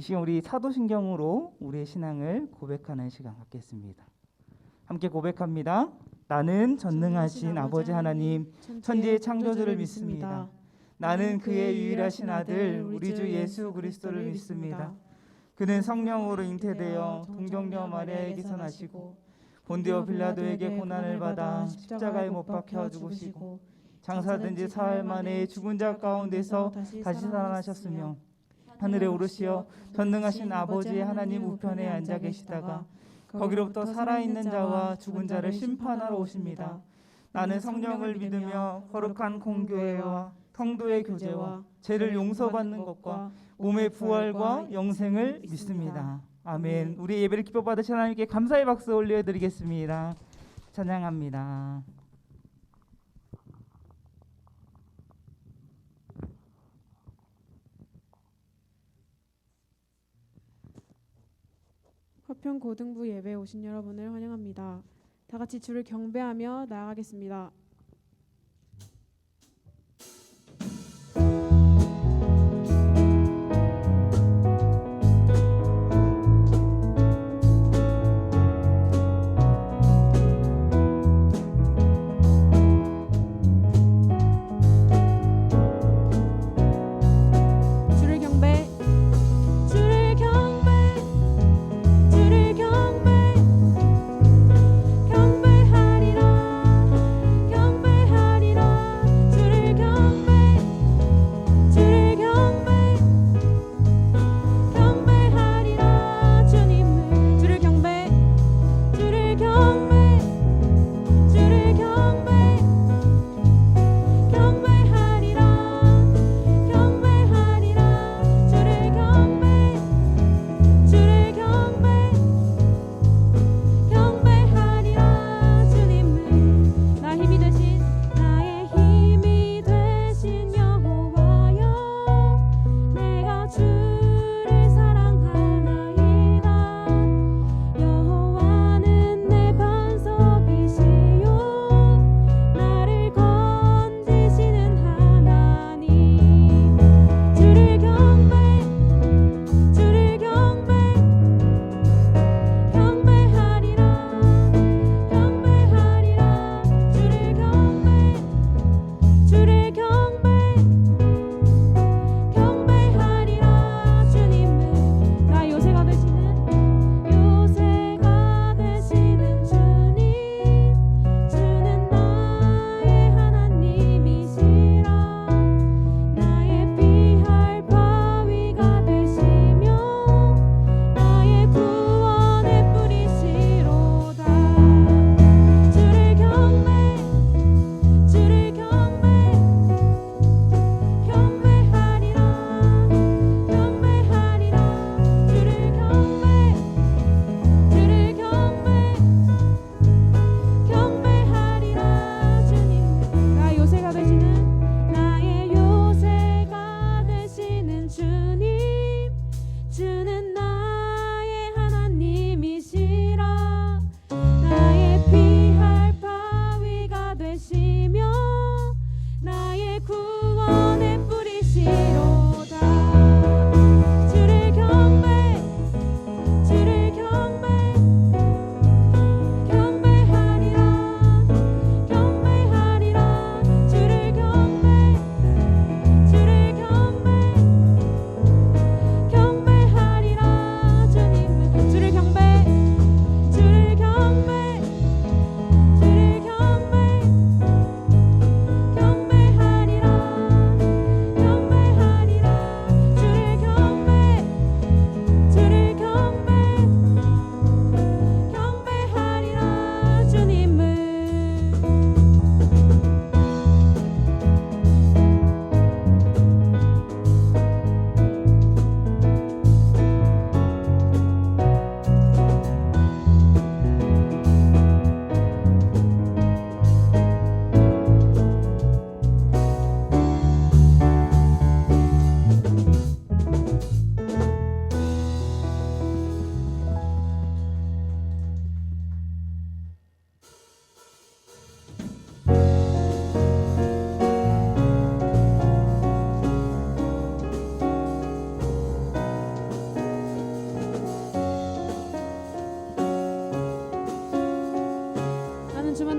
이 시간 우리 사도신경으로 우리의 신앙을 고백하는 시간 갖겠습니다. 함께 고백합니다. 나는 전능하신 아버지 하나님 천지의 창조주를 믿습니다. 나는 그의 유일하신 아들 우리 주 예수 그리스도를 믿습니다. 그는 성령으로 잉태되어 동정녀 마리아에게서 나시고 본디오 빌라도에게 고난을 받아 십자가에 못 박혀 죽으시고 장사된 지 사흘 만에 죽은 자 가운데서 다시 살아나셨으며 하늘에 오르시어 전능하신 아버지 하나님 우편에 앉아 계시다가 거기로부터 살아있는 자와 죽은 자를 심판하러 오십니다. 나는 성령을 믿으며 거룩한 공교회와 성도의 교제와 죄를 용서받는 것과 몸의 부활과 영생을 믿습니다. 아멘. 우리 예배를 기뻐 받으신 하나님께 감사의 박수 올려드리겠습니다. 찬양합니다. 화평 고등부 예배에 오신 여러분을 환영합니다. 다 같이 주를 경배하며 나아가겠습니다. 경배하리라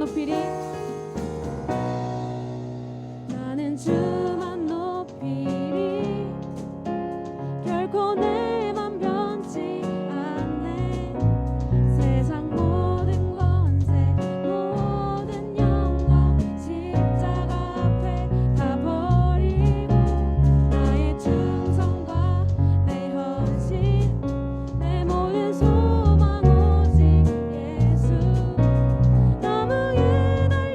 높이리 나는 주만 높이리 결코 내 맘 변치 않네 세상 모든 권세 모든 영광 십자가 앞에 다 버리고 나의 충성과 내 헌신 내 모든 소망 오직 예수 나무에 달려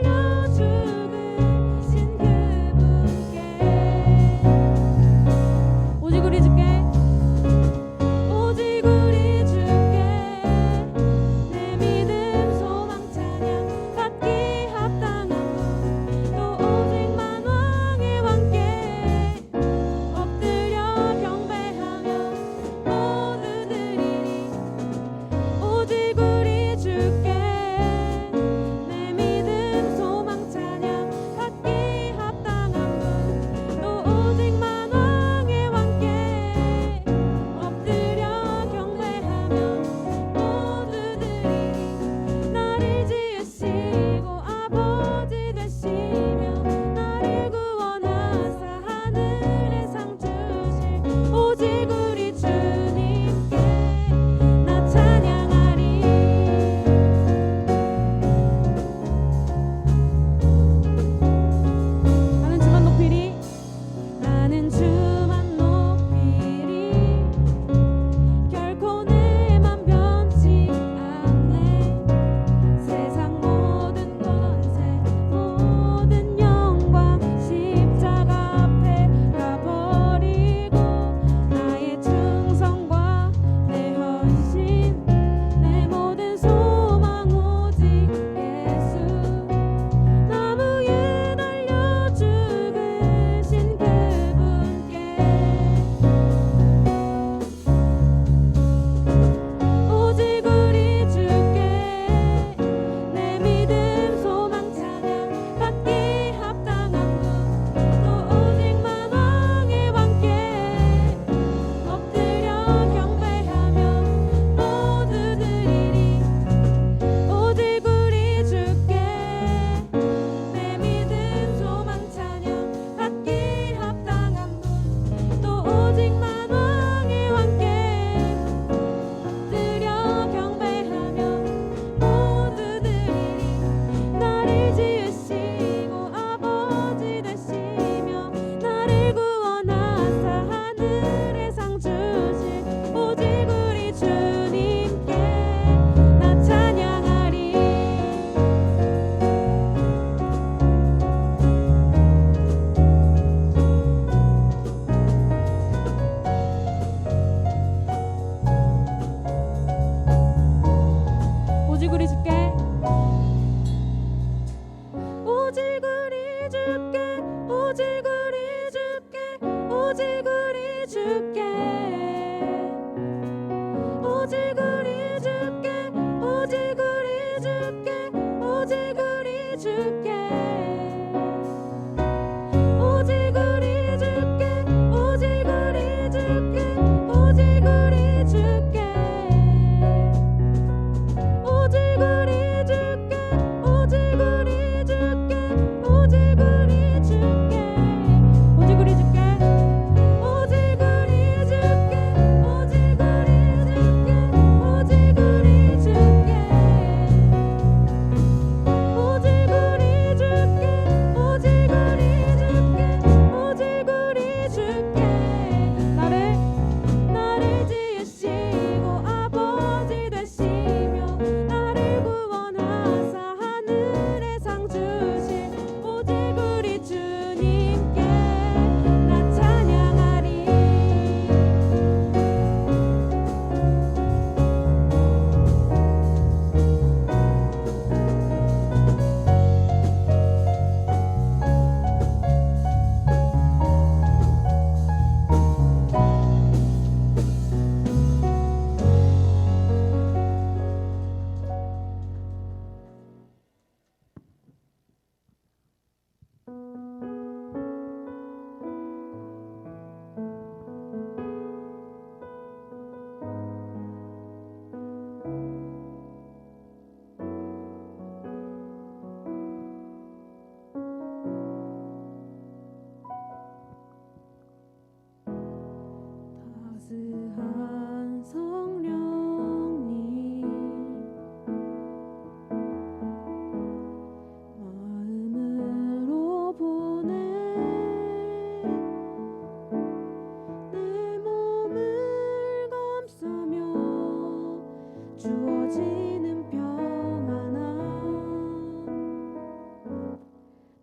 주어지는 평안함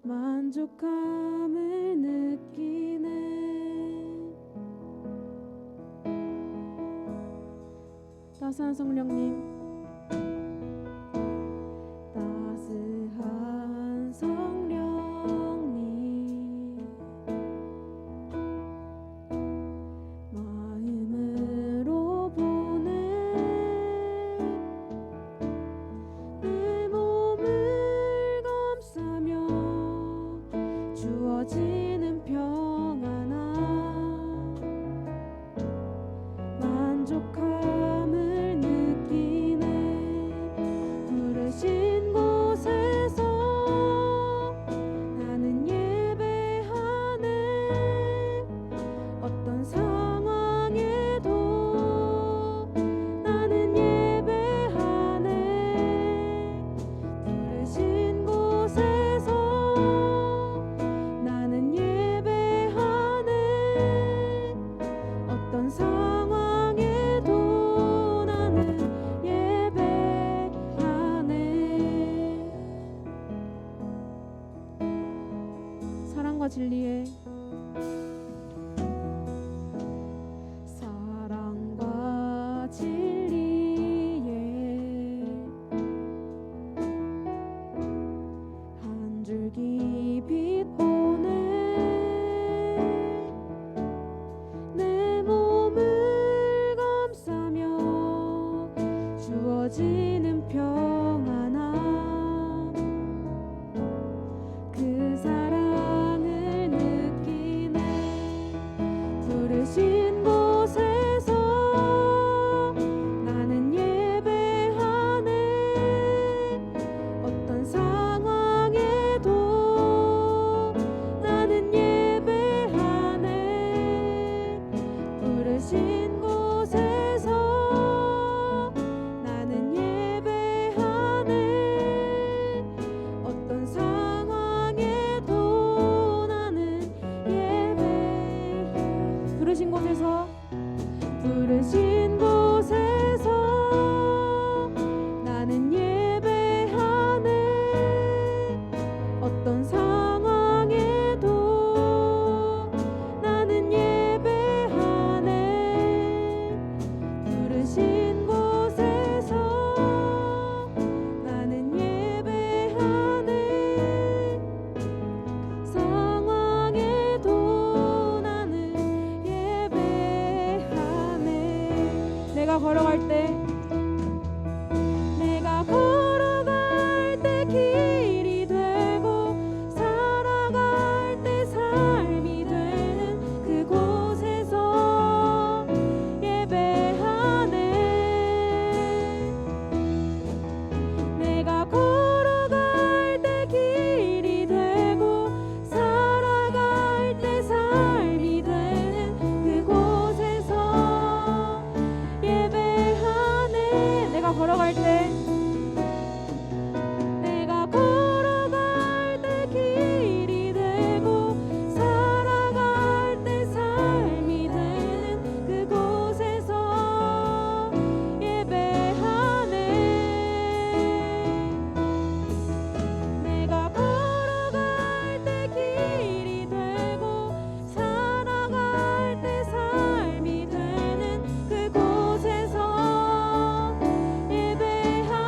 만족함을 느끼네. 따스한 성령님, 따스한 성령님, 마음으로 보내 내 몸을 감싸며 주어지는 평안함 만족함을 느끼네. 부르신 곳에서 나는 예배하네. 어떤 상황에도 나는 예배하네. 부르신 곳에서 나는 예배하네. 어떤 상황에도 나는 예배하네. 사랑과 진리의 사랑과 진리의 한 줄기 빛 보내 내 몸을 감싸며 주어지는 평안함 그 사랑을 느끼네. 부르신 곳에서 나는 예배하네. 어떤 상황에도 나는 예배하네. 부르신 곳에서 나는 예배하네. 어떤 상황에도 나는 예배. 부르신 곳에서 부르신 곳에서 나는 예배하네. 어떤 상황에도 나는 예배하네. 부르신 곳에서 나는 예배하네. 상황에도 나는 예배하네. 내가 걸어갈 때 내가 걸어갈 때 길이 되고 살아갈 때 삶이 되는 그곳에서 예배하네. 내가 걸어갈 때 길이 되고 살아갈 때 삶이 되는 그곳에서 예배하네. 내가 걸어갈 때 내가 걸어갈 때 길이 되고 살아갈 때 삶이 되는 그곳에서 예배하네. 내가 걸어갈 때 길이 되고 살아갈 때 삶이 되는 그곳에서 예배하네.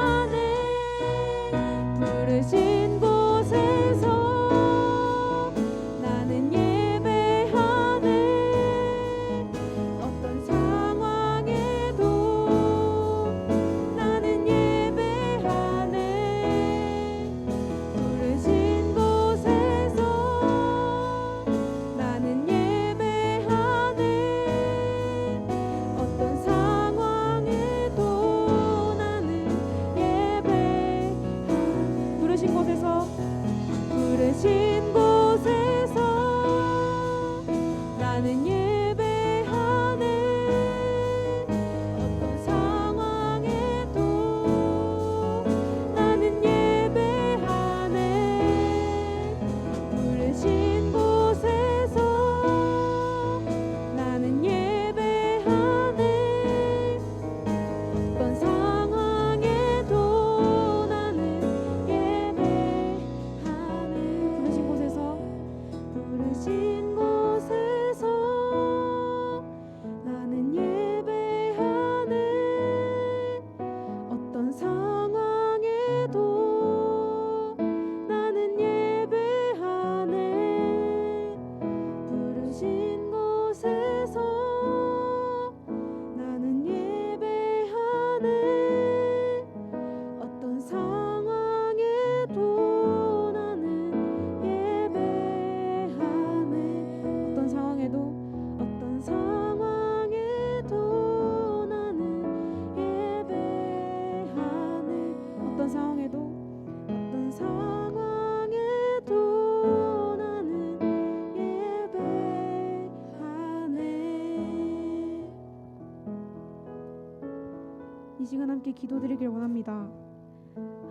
이 시간 함께 기도드리길 원합니다.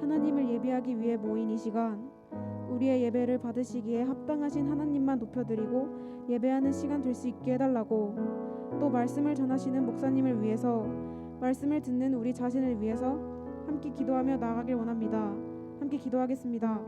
하나님을 예배하기 위해 모인 이 시간, 우리의 예배를 받으시기에 합당하신 하나님만 높여드리고 예배하는 시간 될 수 있게 해달라고, 또 말씀을 전하시는 목사님을 위해서, 말씀을 듣는 우리 자신을 위해서 함께 기도하며 나아가길 원합니다. 함께 기도하겠습니다.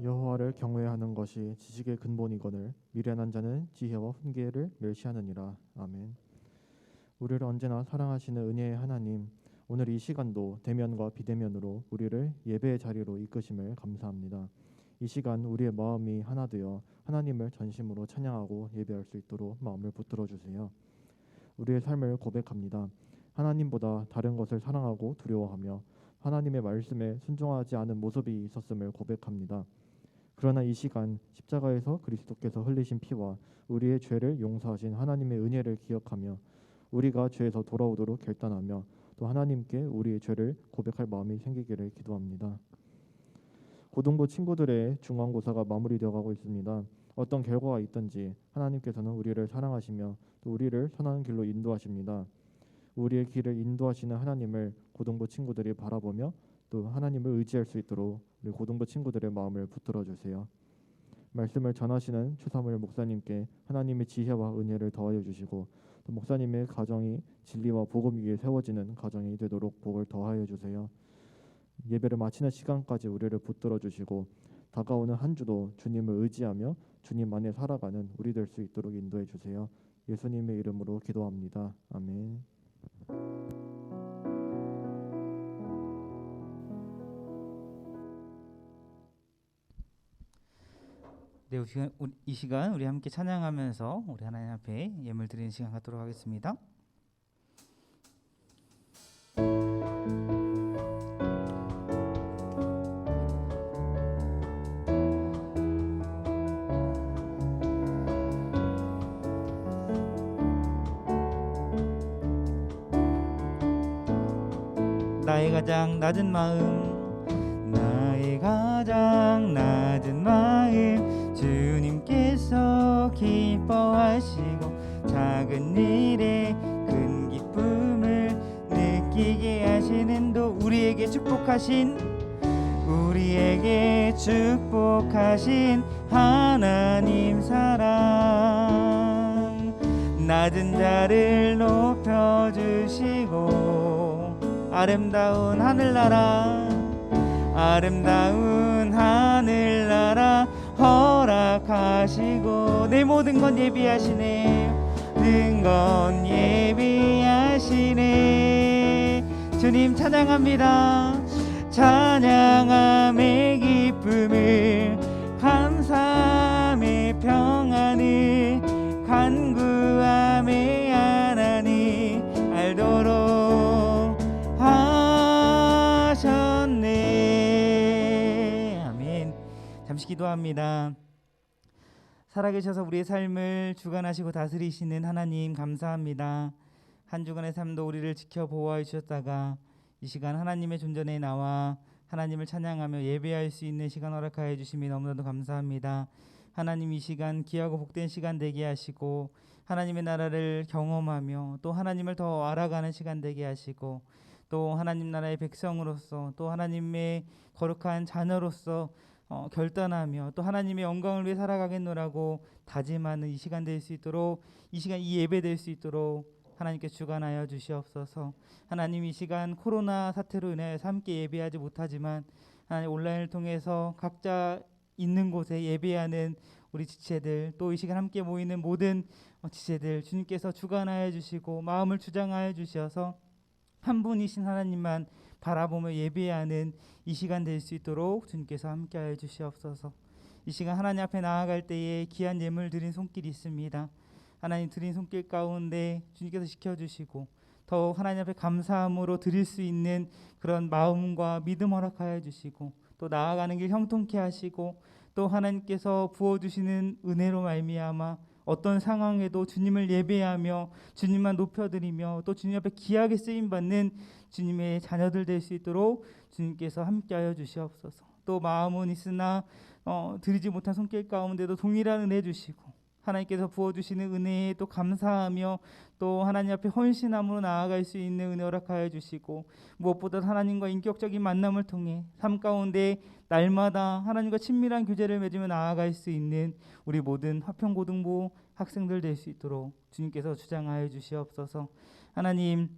여호와를 경외하는 것이 지식의 근본이거늘 미련한 자는 지혜와 훈계를 멸시하느니라. 아멘. 우리를 언제나 사랑하시는 은혜의 하나님, 오늘 이 시간도 대면과 비대면으로 우리를 예배의 자리로 이끄심을 감사합니다. 이 시간 우리의 마음이 하나 되어 하나님을 전심으로 찬양하고 예배할 수 있도록 마음을 붙들어 주세요. 우리의 삶을 고백합니다. 하나님보다 다른 것을 사랑하고 두려워하며 하나님의 말씀에 순종하지 않은 모습이 있었음을 고백합니다. 그러나 이 시간 십자가에서 그리스도께서 흘리신 피와 우리의 죄를 용서하신 하나님의 은혜를 기억하며 우리가 죄에서 돌아오도록 결단하며 또 하나님께 우리의 죄를 고백할 마음이 생기기를 기도합니다. 고등부 친구들의 중간고사가 마무리되어 가고 있습니다. 어떤 결과가 있든지 하나님께서는 우리를 사랑하시며 또 우리를 선한 길로 인도하십니다. 우리의 길을 인도하시는 하나님을 고등부 친구들이 바라보며 또 하나님을 의지할 수 있도록 우리 고등부 친구들의 마음을 붙들어 주세요. 말씀을 전하시는 최사무엘 목사님께 하나님의 지혜와 은혜를 더하여 주시고 또 목사님의 가정이 진리와 복음 위에 세워지는 가정이 되도록 복을 더하여 주세요. 예배를 마치는 시간까지 우리를 붙들어 주시고 다가오는 한 주도 주님을 의지하며 주님 안에 살아가는 우리 될 수 있도록 인도해 주세요. 예수님의 이름으로 기도합니다. 아멘. 네, 이 시간 우리 함께 찬양하면서 우리 하나님 앞에 예물 드리는 시간 갖도록 하겠습니다. 나의 가장 낮은 마음, 나의 가장 낮은 마음, 주님께서 기뻐하시고 작은 일에 큰 기쁨을 느끼게 하시는 도 우리에게 축복하신 하나님 사랑, 낮은 자를 높여주시고 아름다운 하늘나라 허락하시고 내 모든 건 예비하시네, 모든 건 예비하시네. 주님 찬양합니다. 찬양함의 기쁨을, 감사함의 평안을, 간구함의 하나님 알도록 하셨네. 아멘. 잠시 기도합니다. 살아계셔서 우리의 삶을 주관하시고 다스리시는 하나님 감사합니다. 한 주간의 삶도 우리를 지켜 보호하여 주셨다가 이 시간 하나님의 존전에 나와 하나님을 찬양하며 예배할 수 있는 시간 허락하여 주심이 너무나도 감사합니다. 하나님, 이 시간 귀하고 복된 시간 되게 하시고 하나님의 나라를 경험하며 또 하나님을 더 알아가는 시간 되게 하시고 또 하나님 나라의 백성으로서 또 하나님의 거룩한 자녀로서 결단하며 또 하나님의 영광을 위해 살아가겠노라고 다짐하는 이 시간 될 수 있도록, 이 시간 이 예배 될 수 있도록 하나님께 주관하여 주시옵소서. 하나님, 이 시간 코로나 사태로 인해서 함께 예배하지 못하지만 하나님 온라인을 통해서 각자 있는 곳에 예배하는 우리 지체들, 또 이 시간 함께 모이는 모든 지체들 주님께서 주관하여 주시고 마음을 주장하여 주셔서 한 분이신 하나님만 바라보며 예배하는 이 시간 될 수 있도록 주님께서 함께하여 주시옵소서. 이 시간 하나님 앞에 나아갈 때에 귀한 예물 드린 손길이 있습니다. 하나님 드린 손길 가운데 주님께서 지켜주시고 더욱 하나님 앞에 감사함으로 드릴 수 있는 그런 마음과 믿음 허락하여 주시고 또 나아가는 길 형통케 하시고 또 하나님께서 부어주시는 은혜로 말미암아 어떤 상황에도 주님을 예배하며 주님만 높여드리며 또 주님 앞에 귀하게 쓰임받는 주님의 자녀들 될 수 있도록 주님께서 함께하여 주시옵소서. 또 마음은 있으나 드리지 못한 손길 가운데도 동일한 은혜 주시고 하나님께서 부어주시는 은혜에 또 감사하며 또 하나님 앞에 헌신함으로 나아갈 수 있는 은혜 허락하여 주시고 무엇보다 하나님과 인격적인 만남을 통해 삶 가운데 날마다 하나님과 친밀한 교제를 맺으며 나아갈 수 있는 우리 모든 화평고등부 학생들 될 수 있도록 주님께서 주장하여 주시옵소서. 하나님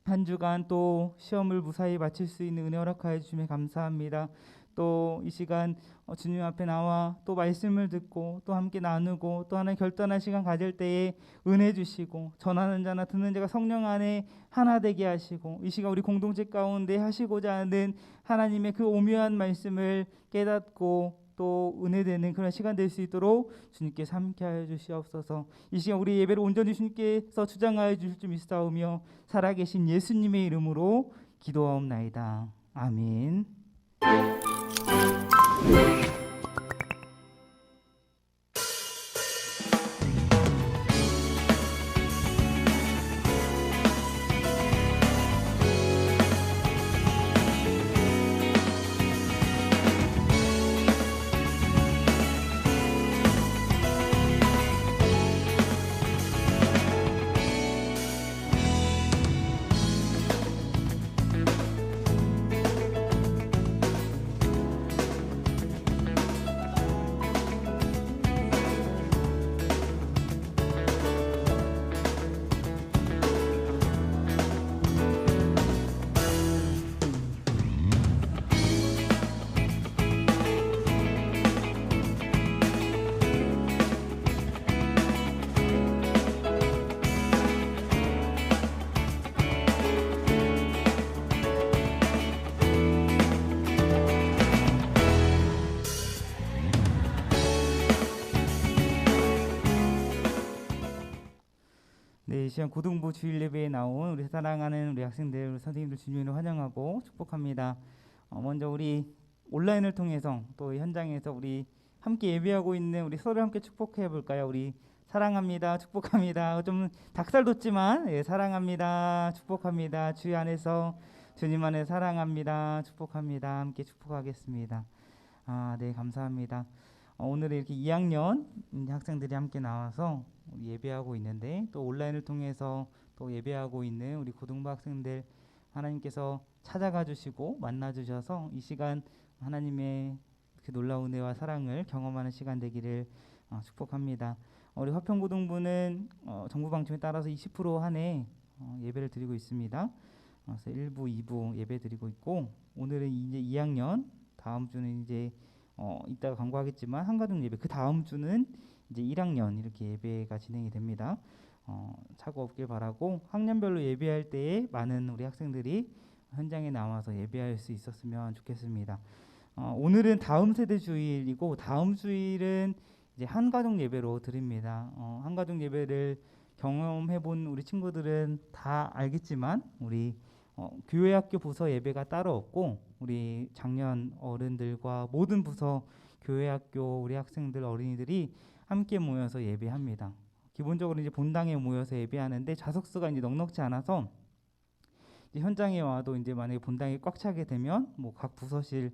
한 주간 또 시험을 무사히 마칠 수 있는 은혜 허락하여 주시며 감사합니다. 또 이 시간 주님 앞에 나와 또 말씀을 듣고 또 함께 나누고 또 하나님 결단할 시간 가질 때에 은혜 주시고 전하는 자나 듣는 자가 성령 안에 하나 되게 하시고 이 시간 우리 공동체 가운데 하시고자 하는 하나님의 그 오묘한 말씀을 깨닫고 또 은혜되는 그런 시간 될 수 있도록 주님께서 함께하여 주시옵소서. 이 시간 우리 예배를 온전히 주님께서 주장하여 주실 줄 믿사오며 살아계신 예수님의 이름으로 기도하옵나이다. 아멘. 네, 이 시간 고등부 주일 예배에 나온 우리 사랑하는 우리 학생들, 우리 선생님들 주님으로 환영하고 축복합니다. 먼저 우리 온라인을 통해서 또 현장에서 우리 함께 예배하고 있는 우리 서로 함께 축복해 볼까요? 우리 사랑합니다, 축복합니다. 좀 닭살 돋지만 사랑합니다, 축복합니다. 주의 안에서 주님 안에 사랑합니다, 축복합니다. 함께 축복하겠습니다. 네, 감사합니다. 오늘 이렇게 2학년 학생들이 함께 나와서 우리 예배하고 있는데 또 온라인을 통해서 또 예배하고 있는 우리 고등부 학생들 하나님께서 찾아가 주시고 만나 주셔서 이 시간 하나님의 그 놀라운 은혜와 사랑을 경험하는 시간 되기를 축복합니다. 우리 화평고등부는 정부 방침에 따라서 20% 한해 예배를 드리고 있습니다. 그래서 1부, 2부 예배 드리고 있고 오늘은 이제 2학년, 다음 주는 이제 이따가 광고하겠지만 한가족 예배, 그 다음 주는 이제 1학년 이렇게 예배가 진행이 됩니다. 착오 없길 바라고 학년별로 예배할 때에 많은 우리 학생들이 현장에 나와서 예배할 수 있었으면 좋겠습니다. 오늘은 다음 세대 주일이고 다음 주일은 이제 한가족 예배로 드립니다. 한가족 예배를 경험해본 우리 친구들은 다 알겠지만 우리 교회학교 부서 예배가 따로 없고 우리 작년 어른들과 모든 부서 교회학교 우리 학생들 어린이들이 함께 모여서 예배합니다. 기본적으로 이제 본당에 모여서 예배하는데 좌석수가 이제 넉넉지 않아서 이제 현장에 와도 이제 만약에 본당이 꽉 차게 되면 뭐 각 부서실을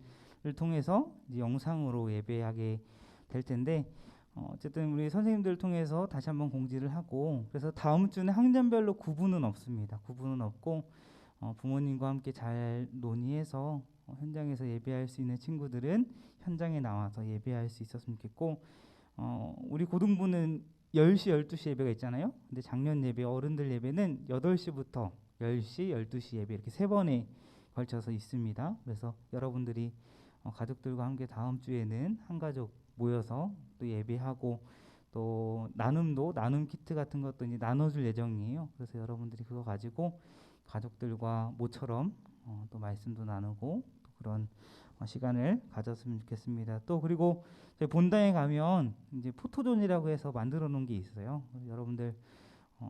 통해서 이제 영상으로 예배하게 될 텐데 어쨌든 우리 선생님들 통해서 다시 한번 공지를 하고 그래서 다음 주는 학년별로 구분은 없습니다. 구분은 없고 부모님과 함께 잘 논의해서 현장에서 예배할 수 있는 친구들은 현장에 나와서 예배할 수 있었으면 좋겠고 우리 고등부는 10시, 12시 예배가 있잖아요. 근데 작년 예배, 어른들 예배는 8시부터 10시, 12시 예배 이렇게 3번에 걸쳐서 있습니다. 그래서 여러분들이 가족들과 함께 다음 주에는 한가족 모여서 또 예배하고 또 나눔 키트 같은 것도 이제 나눠줄 예정이에요. 그래서 여러분들이 그거 가지고 가족들과 모처럼 또 말씀도 나누고 또 그런 시간을 가졌으면 좋겠습니다. 또 그리고 저희 본당에 가면 이제 포토존이라고 해서 만들어 놓은 게 있어요. 여러분들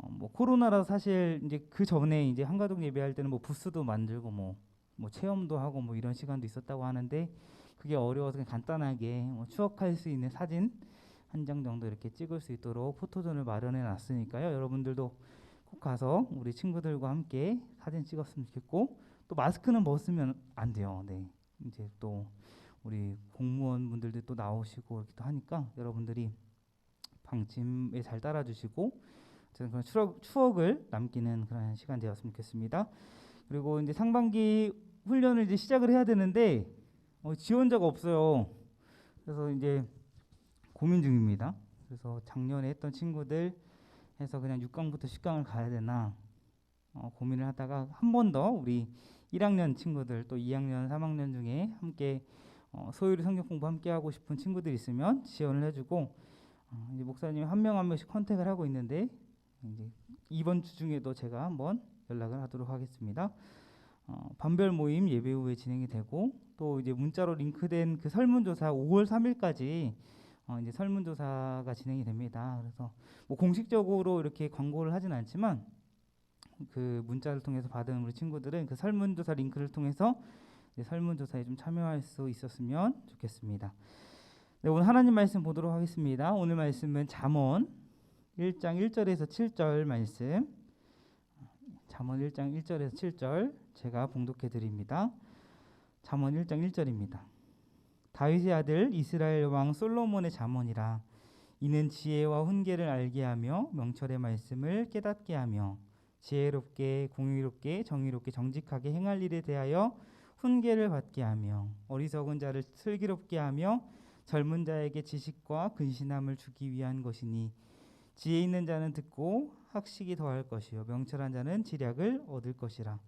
뭐 코로나라서 사실 이제 그 전에 이제 한가족 예배할 때는 뭐 부스도 만들고 뭐 체험도 하고 뭐 이런 시간도 있었다고 하는데 그게 어려워서 그냥 간단하게 추억할 수 있는 사진 한 장 정도 이렇게 찍을 수 있도록 포토존을 마련해 놨으니까요. 여러분들도 꼭 가서 우리 친구들과 함께 사진 찍었으면 좋겠고 또 마스크는 벗으면 안 돼요. 네. 이제 또 우리 공무원분들도 또 나오시고 이렇게 또 하니까 여러분들이 방침에 잘 따라주시고 저는 그런 추억을 남기는 그런 시간 되었으면 좋겠습니다. 그리고 이제 상반기 훈련을 이제 시작을 해야 되는데 지원자가 없어요. 그래서 이제 고민 중입니다. 그래서 작년에 했던 친구들 해서 그냥 6강부터 10강을 가야 되나 고민을 하다가 한 번 더 우리 1학년 친구들 또 2학년, 3학년 중에 함께 소율이 성경 공부 함께 하고 싶은 친구들 있으면 지원을 해주고 이제 목사님 한 명 한 명씩 컨택을 하고 있는데 이제 이번 주 중에도 제가 한번 연락을 하도록 하겠습니다. 반별 모임 예배 후에 진행이 되고 또 이제 문자로 링크된 그 설문조사 5월 3일까지 이제 설문조사가 진행이 됩니다. 그래서 뭐 공식적으로 이렇게 광고를 하진 않지만 그 문자를 통해서 받은 우리 친구들은 그 설문조사 링크를 통해서 이제 설문조사에 좀 참여할 수 있었으면 좋겠습니다. 네, 오늘 하나님 말씀 보도록 하겠습니다. 오늘 말씀은 잠언 1장 1절에서 7절 말씀. 잠언 1장 1절에서 7절 제가 봉독해 드립니다. 잠언 1장 1절입니다. 다윗의 아들 이스라엘 왕 솔로몬의 잠언이라. 이는 지혜와 훈계를 알게 하며 명철의 말씀을 깨닫게 하며 지혜롭게 공의롭게 정의롭게 정직하게 행할 일에 대하여 훈계를 받게 하며 어리석은 자를 슬기롭게 하며 젊은 자에게 지식과 근신함을 주기 위한 것이니 지혜 있는 자는 듣고 학식이 더할 것이요 명철한 자는 지략을 얻을 것이라.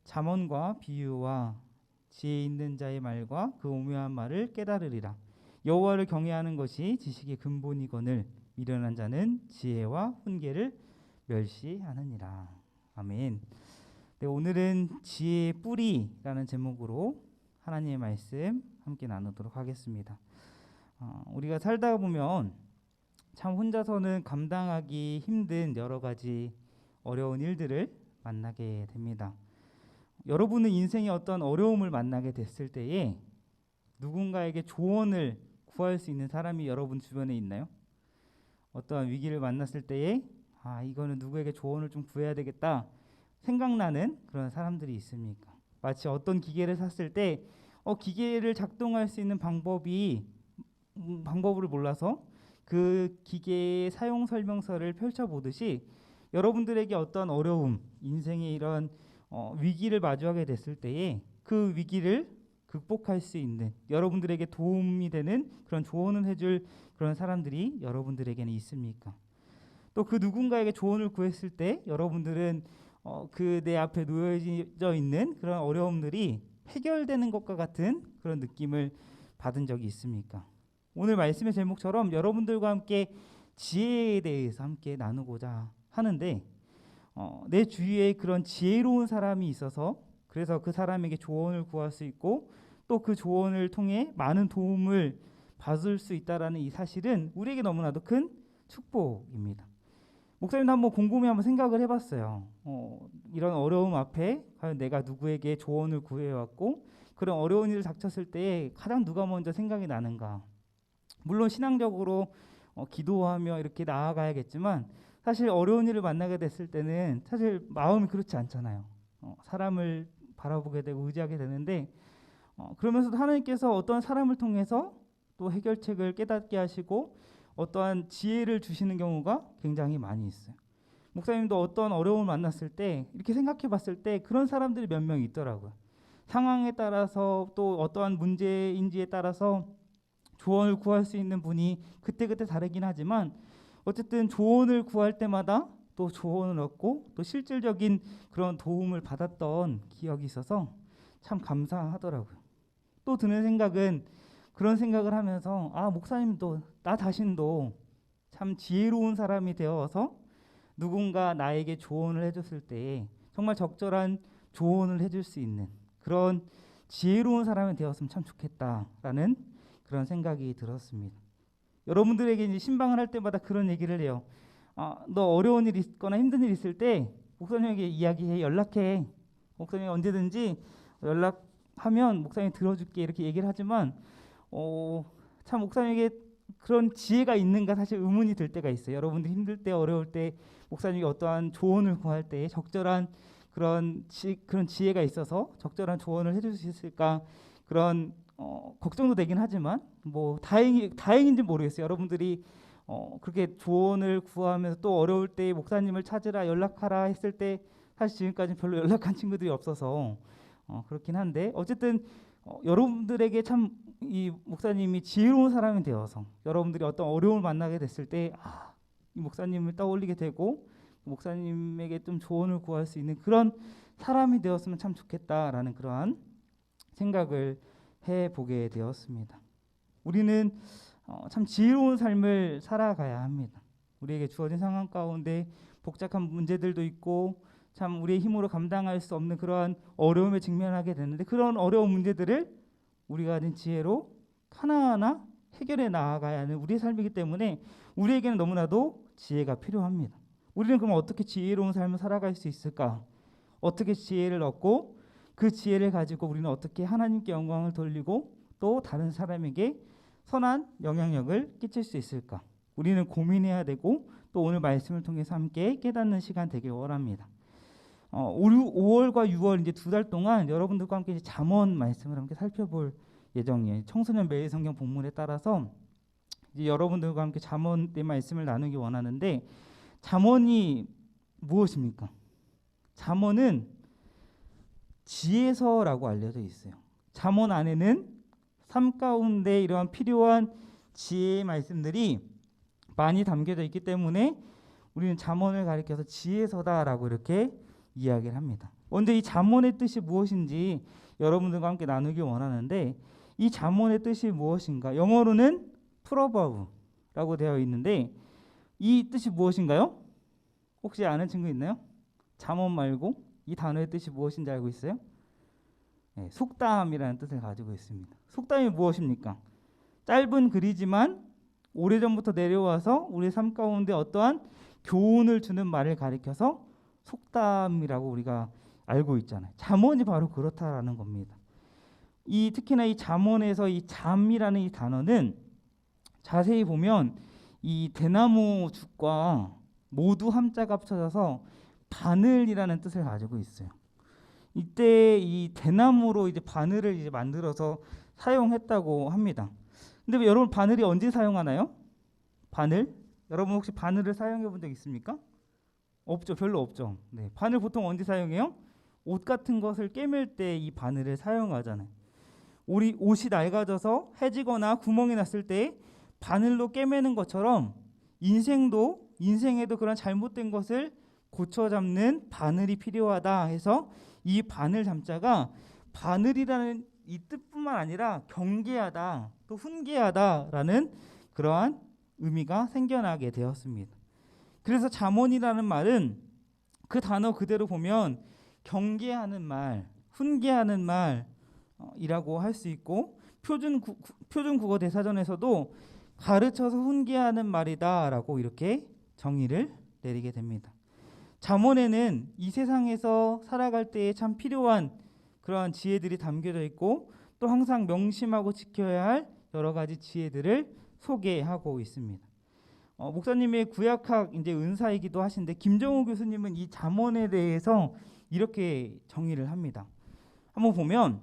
잠언과 비유와 지혜 있는 자의 말과 그 오묘한 말을 깨달으리라. 여호와를 경외하는 것이 지식의 근본이거늘 미련한 자는 지혜와 훈계를 멸시하느니라. 아멘. 네, 오늘은 지혜의 뿌리라는 제목으로 하나님의 말씀 함께 나누도록 하겠습니다. 우리가 살다 보면 참 혼자서는 감당하기 힘든 여러 가지 어려운 일들을 만나게 됩니다. 여러분은 인생의 어떤 어려움을 만나게 됐을 때에 누군가에게 조언을 구할 수 있는 사람이 여러분 주변에 있나요? 어떠한 위기를 만났을 때에 이거는 누구에게 조언을 좀 구해야 되겠다 생각나는 그런 사람들이 있습니까? 마치 어떤 기계를 샀을 때 기계를 작동할 수 있는 방법을 몰라서 그 기계의 사용 설명서를 펼쳐보듯이 여러분들에게 어떤 어려움, 인생의 이런 위기를 마주하게 됐을 때에 그 위기를 극복할 수 있는 여러분들에게 도움이 되는 그런 조언을 해줄 그런 사람들이 여러분들에게는 있습니까? 또 그 누군가에게 조언을 구했을 때 여러분들은 그 내 앞에 놓여져 있는 그런 어려움들이 해결되는 것과 같은 그런 느낌을 받은 적이 있습니까? 오늘 말씀의 제목처럼 여러분들과 함께 지혜에 대해서 함께 나누고자 하는데 내 주위에 그런 지혜로운 사람이 있어서 그래서 그 사람에게 조언을 구할 수 있고 또 그 조언을 통해 많은 도움을 받을 수 있다라는 이 사실은 우리에게 너무나도 큰 축복입니다. 목사님도 한번 곰곰이 한번 생각을 해봤어요. 이런 어려움 앞에 과연 내가 누구에게 조언을 구해왔고 그런 어려운 일을 닥쳤을 때 가장 누가 먼저 생각이 나는가. 물론 신앙적으로 기도하며 이렇게 나아가야겠지만 사실 어려운 일을 만나게 됐을 때는 사실 마음이 그렇지 않잖아요. 사람을 바라보게 되고 의지하게 되는데 그러면서도 하나님께서 어떤 사람을 통해서 또 해결책을 깨닫게 하시고 어떠한 지혜를 주시는 경우가 굉장히 많이 있어요. 목사님도 어떤 어려움을 만났을 때 이렇게 생각해 봤을 때 그런 사람들이 몇 명 있더라고요. 상황에 따라서 또 어떠한 문제인지에 따라서 조언을 구할 수 있는 분이 그때그때 다르긴 하지만 어쨌든 조언을 구할 때마다 또 조언을 얻고 또 실질적인 그런 도움을 받았던 기억이 있어서 참 감사하더라고요. 또 드는 생각은 그런 생각을 하면서 목사님도 나 자신도 참 지혜로운 사람이 되어서 누군가 나에게 조언을 해줬을 때 정말 적절한 조언을 해줄 수 있는 그런 지혜로운 사람이 되었으면 참 좋겠다라는 그런 생각이 들었습니다. 여러분들에게 이제 신방을 할 때마다 그런 얘기를 해요. 너 어려운 일 있거나 힘든 일 있을 때 목사님에게 이야기해, 연락해. 목사님 언제든지 연락하면 목사님이 들어줄게 이렇게 얘기를 하지만 참 목사님에게 그런 지혜가 있는가 사실 의문이 들 때가 있어요. 여러분들 힘들 때 어려울 때 목사님이 어떠한 조언을 구할 때 적절한 그런 지혜가 있어서 적절한 조언을 해줄 수 있을까 그런 걱정도 되긴 하지만 뭐 다행인지 모르겠어요. 여러분들이 그렇게 조언을 구하면서 또 어려울 때 목사님을 찾으라 연락하라 했을 때 사실 지금까지 별로 연락한 친구들이 없어서 그렇긴 한데 어쨌든 여러분들에게 참 이 목사님이 지혜로운 사람이 되어서 여러분들이 어떤 어려움을 만나게 됐을 때 이 목사님을 떠올리게 되고 목사님에게 좀 조언을 구할 수 있는 그런 사람이 되었으면 참 좋겠다라는 그러한 생각을 해보게 되었습니다. 우리는 참 지혜로운 삶을 살아가야 합니다. 우리에게 주어진 상황 가운데 복잡한 문제들도 있고 참 우리의 힘으로 감당할 수 없는 그러한 어려움에 직면하게 되는데 그런 어려운 문제들을 우리가 가진 지혜로 하나하나 해결해 나아가야 하는 우리의 삶이기 때문에 우리에게는 너무나도 지혜가 필요합니다. 우리는 그럼 어떻게 지혜로운 삶을 살아갈 수 있을까? 어떻게 지혜를 얻고 그 지혜를 가지고 우리는 어떻게 하나님께 영광을 돌리고 또 다른 사람에게 선한 영향력을 끼칠 수 있을까? 우리는 고민해야 되고 또 오늘 말씀을 통해서 함께 깨닫는 시간 되길 원합니다. 5월과 6월 이제 2달 동안 여러분들과 함께 이제 잠언 말씀을 함께 살펴볼 예정이에요. 청소년 매일 성경 본문에 따라서 이제 여러분들과 함께 잠언의 말씀을 나누기 원하는데 잠언이 무엇입니까? 잠언은 지혜서라고 알려져 있어요. 잠언 안에는 삶 가운데 이러한 필요한 지혜의 말씀들이 많이 담겨져 있기 때문에 우리는 잠언을 가리켜서 지혜서다라고 이렇게 이야기를 합니다. 먼저 이 잠언의 뜻이 무엇인지 여러분들과 함께 나누기 원하는데 이 잠언의 뜻이 무엇인가? 영어로는 프로버브라고 되어 있는데 이 뜻이 무엇인가요? 혹시 아는 친구 있나요? 잠언 말고 이 단어의 뜻이 무엇인지 알고 있어요? 네, 속담이라는 뜻을 가지고 있습니다. 속담이 무엇입니까? 짧은 글이지만 오래전부터 내려와서 우리 삶 가운데 어떠한 교훈을 주는 말을 가리켜서 속담이라고 우리가 알고 있잖아요. 잠언이 바로 그렇다라는 겁니다. 특히나 이 잠언에서 이 잠이라는 이 단어는 자세히 보면 이 대나무 죽과 모두 함자가 합쳐져서 바늘이라는 뜻을 가지고 있어요. 이때 이 대나무로 이제 바늘을 이제 만들어서 사용했다고 합니다. 근데 여러분 바늘이 언제 사용하나요? 바늘? 여러분 혹시 바늘을 사용해 본 적 있습니까? 없죠. 별로 없죠. 네. 바늘 보통 언제 사용해요? 옷 같은 것을 꿰맬 때 이 바늘을 사용하잖아요. 우리 옷이 낡아져서 해지거나 구멍이 났을 때 바늘로 꿰매는 것처럼 인생에도 그런 잘못된 것을 고쳐 잡는 바늘이 필요하다 해서 이 바늘 잠자가 바늘이라는 이 뜻뿐만 아니라 경계하다 또 훈계하다라는 그러한 의미가 생겨나게 되었습니다. 그래서 잠언이라는 말은 그 단어 그대로 보면 경계하는 말, 훈계하는 말이라고 할 수 있고 표준 국어 대사전에서도 가르쳐서 훈계하는 말이다라고 이렇게 정의를 내리게 됩니다. 잠언에는 이 세상에서 살아갈 때에 참 필요한 그러한 지혜들이 담겨져 있고 또 항상 명심하고 지켜야 할 여러 가지 지혜들을 소개하고 있습니다. 목사님의 구약학 이제 은사이기도 하신데 김정우 교수님은 이 잠언에 대해서 이렇게 정의를 합니다. 한번 보면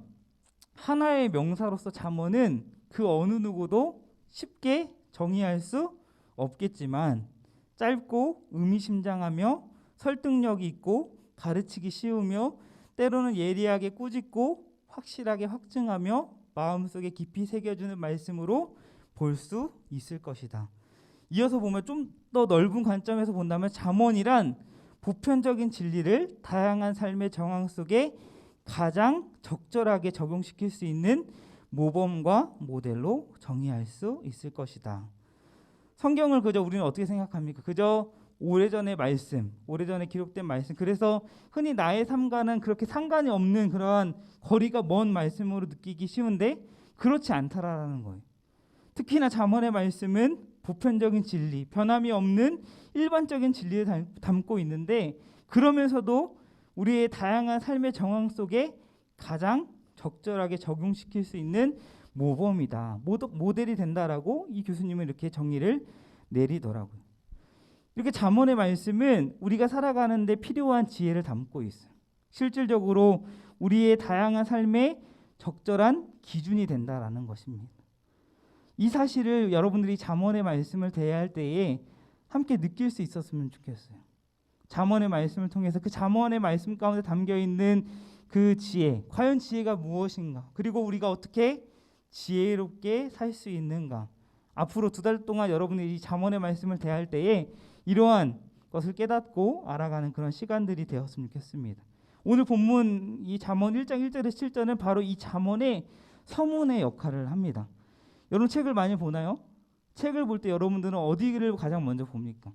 하나의 명사로서 잠언은 그 어느 누구도 쉽게 정의할 수 없겠지만 짧고 의미심장하며 설득력이 있고 가르치기 쉬우며 때로는 예리하게 꾸짖고 확실하게 확증하며 마음속에 깊이 새겨주는 말씀으로 볼 수 있을 것이다. 이어서 보면 좀 더 넓은 관점에서 본다면 잠언이란 보편적인 진리를 다양한 삶의 정황 속에 가장 적절하게 적용시킬 수 있는 모범과 모델로 정의할 수 있을 것이다. 성경을 그저 우리는 어떻게 생각합니까? 그저 오래전의 말씀, 오래전에 기록된 말씀. 그래서 흔히 나의 삶과는 그렇게 상관이 없는 그러한 거리가 먼 말씀으로 느끼기 쉬운데 그렇지 않다라는 거예요. 특히나 잠언의 말씀은 보편적인 진리, 변함이 없는 일반적인 진리를 담고 있는데 그러면서도 우리의 다양한 삶의 정황 속에 가장 적절하게 적용시킬 수 있는 모범이다, 모델이 된다라고 이 교수님은 이렇게 정의를 내리더라고요. 이렇게 잠언의 말씀은 우리가 살아가는 데 필요한 지혜를 담고 있어요. 실질적으로 우리의 다양한 삶에 적절한 기준이 된다라는 것입니다. 이 사실을 여러분들이 잠언의 말씀을 대할 때에 함께 느낄 수 있었으면 좋겠어요. 잠언의 말씀을 통해서 그 잠언의 말씀 가운데 담겨 있는 그 지혜, 과연 지혜가 무엇인가? 그리고 우리가 어떻게 지혜롭게 살 수 있는가? 앞으로 2달 동안 여러분들이 이 잠언의 말씀을 대할 때에 이러한 것을 깨닫고 알아가는 그런 시간들이 되었으면 좋겠습니다. 오늘 본문 이 잠언 1장 1절에서 7절은 바로 이 잠언의 서문의 역할을 합니다. 여러분 책을 많이 보나요? 책을 볼 때 여러분들은 어디를 가장 먼저 봅니까?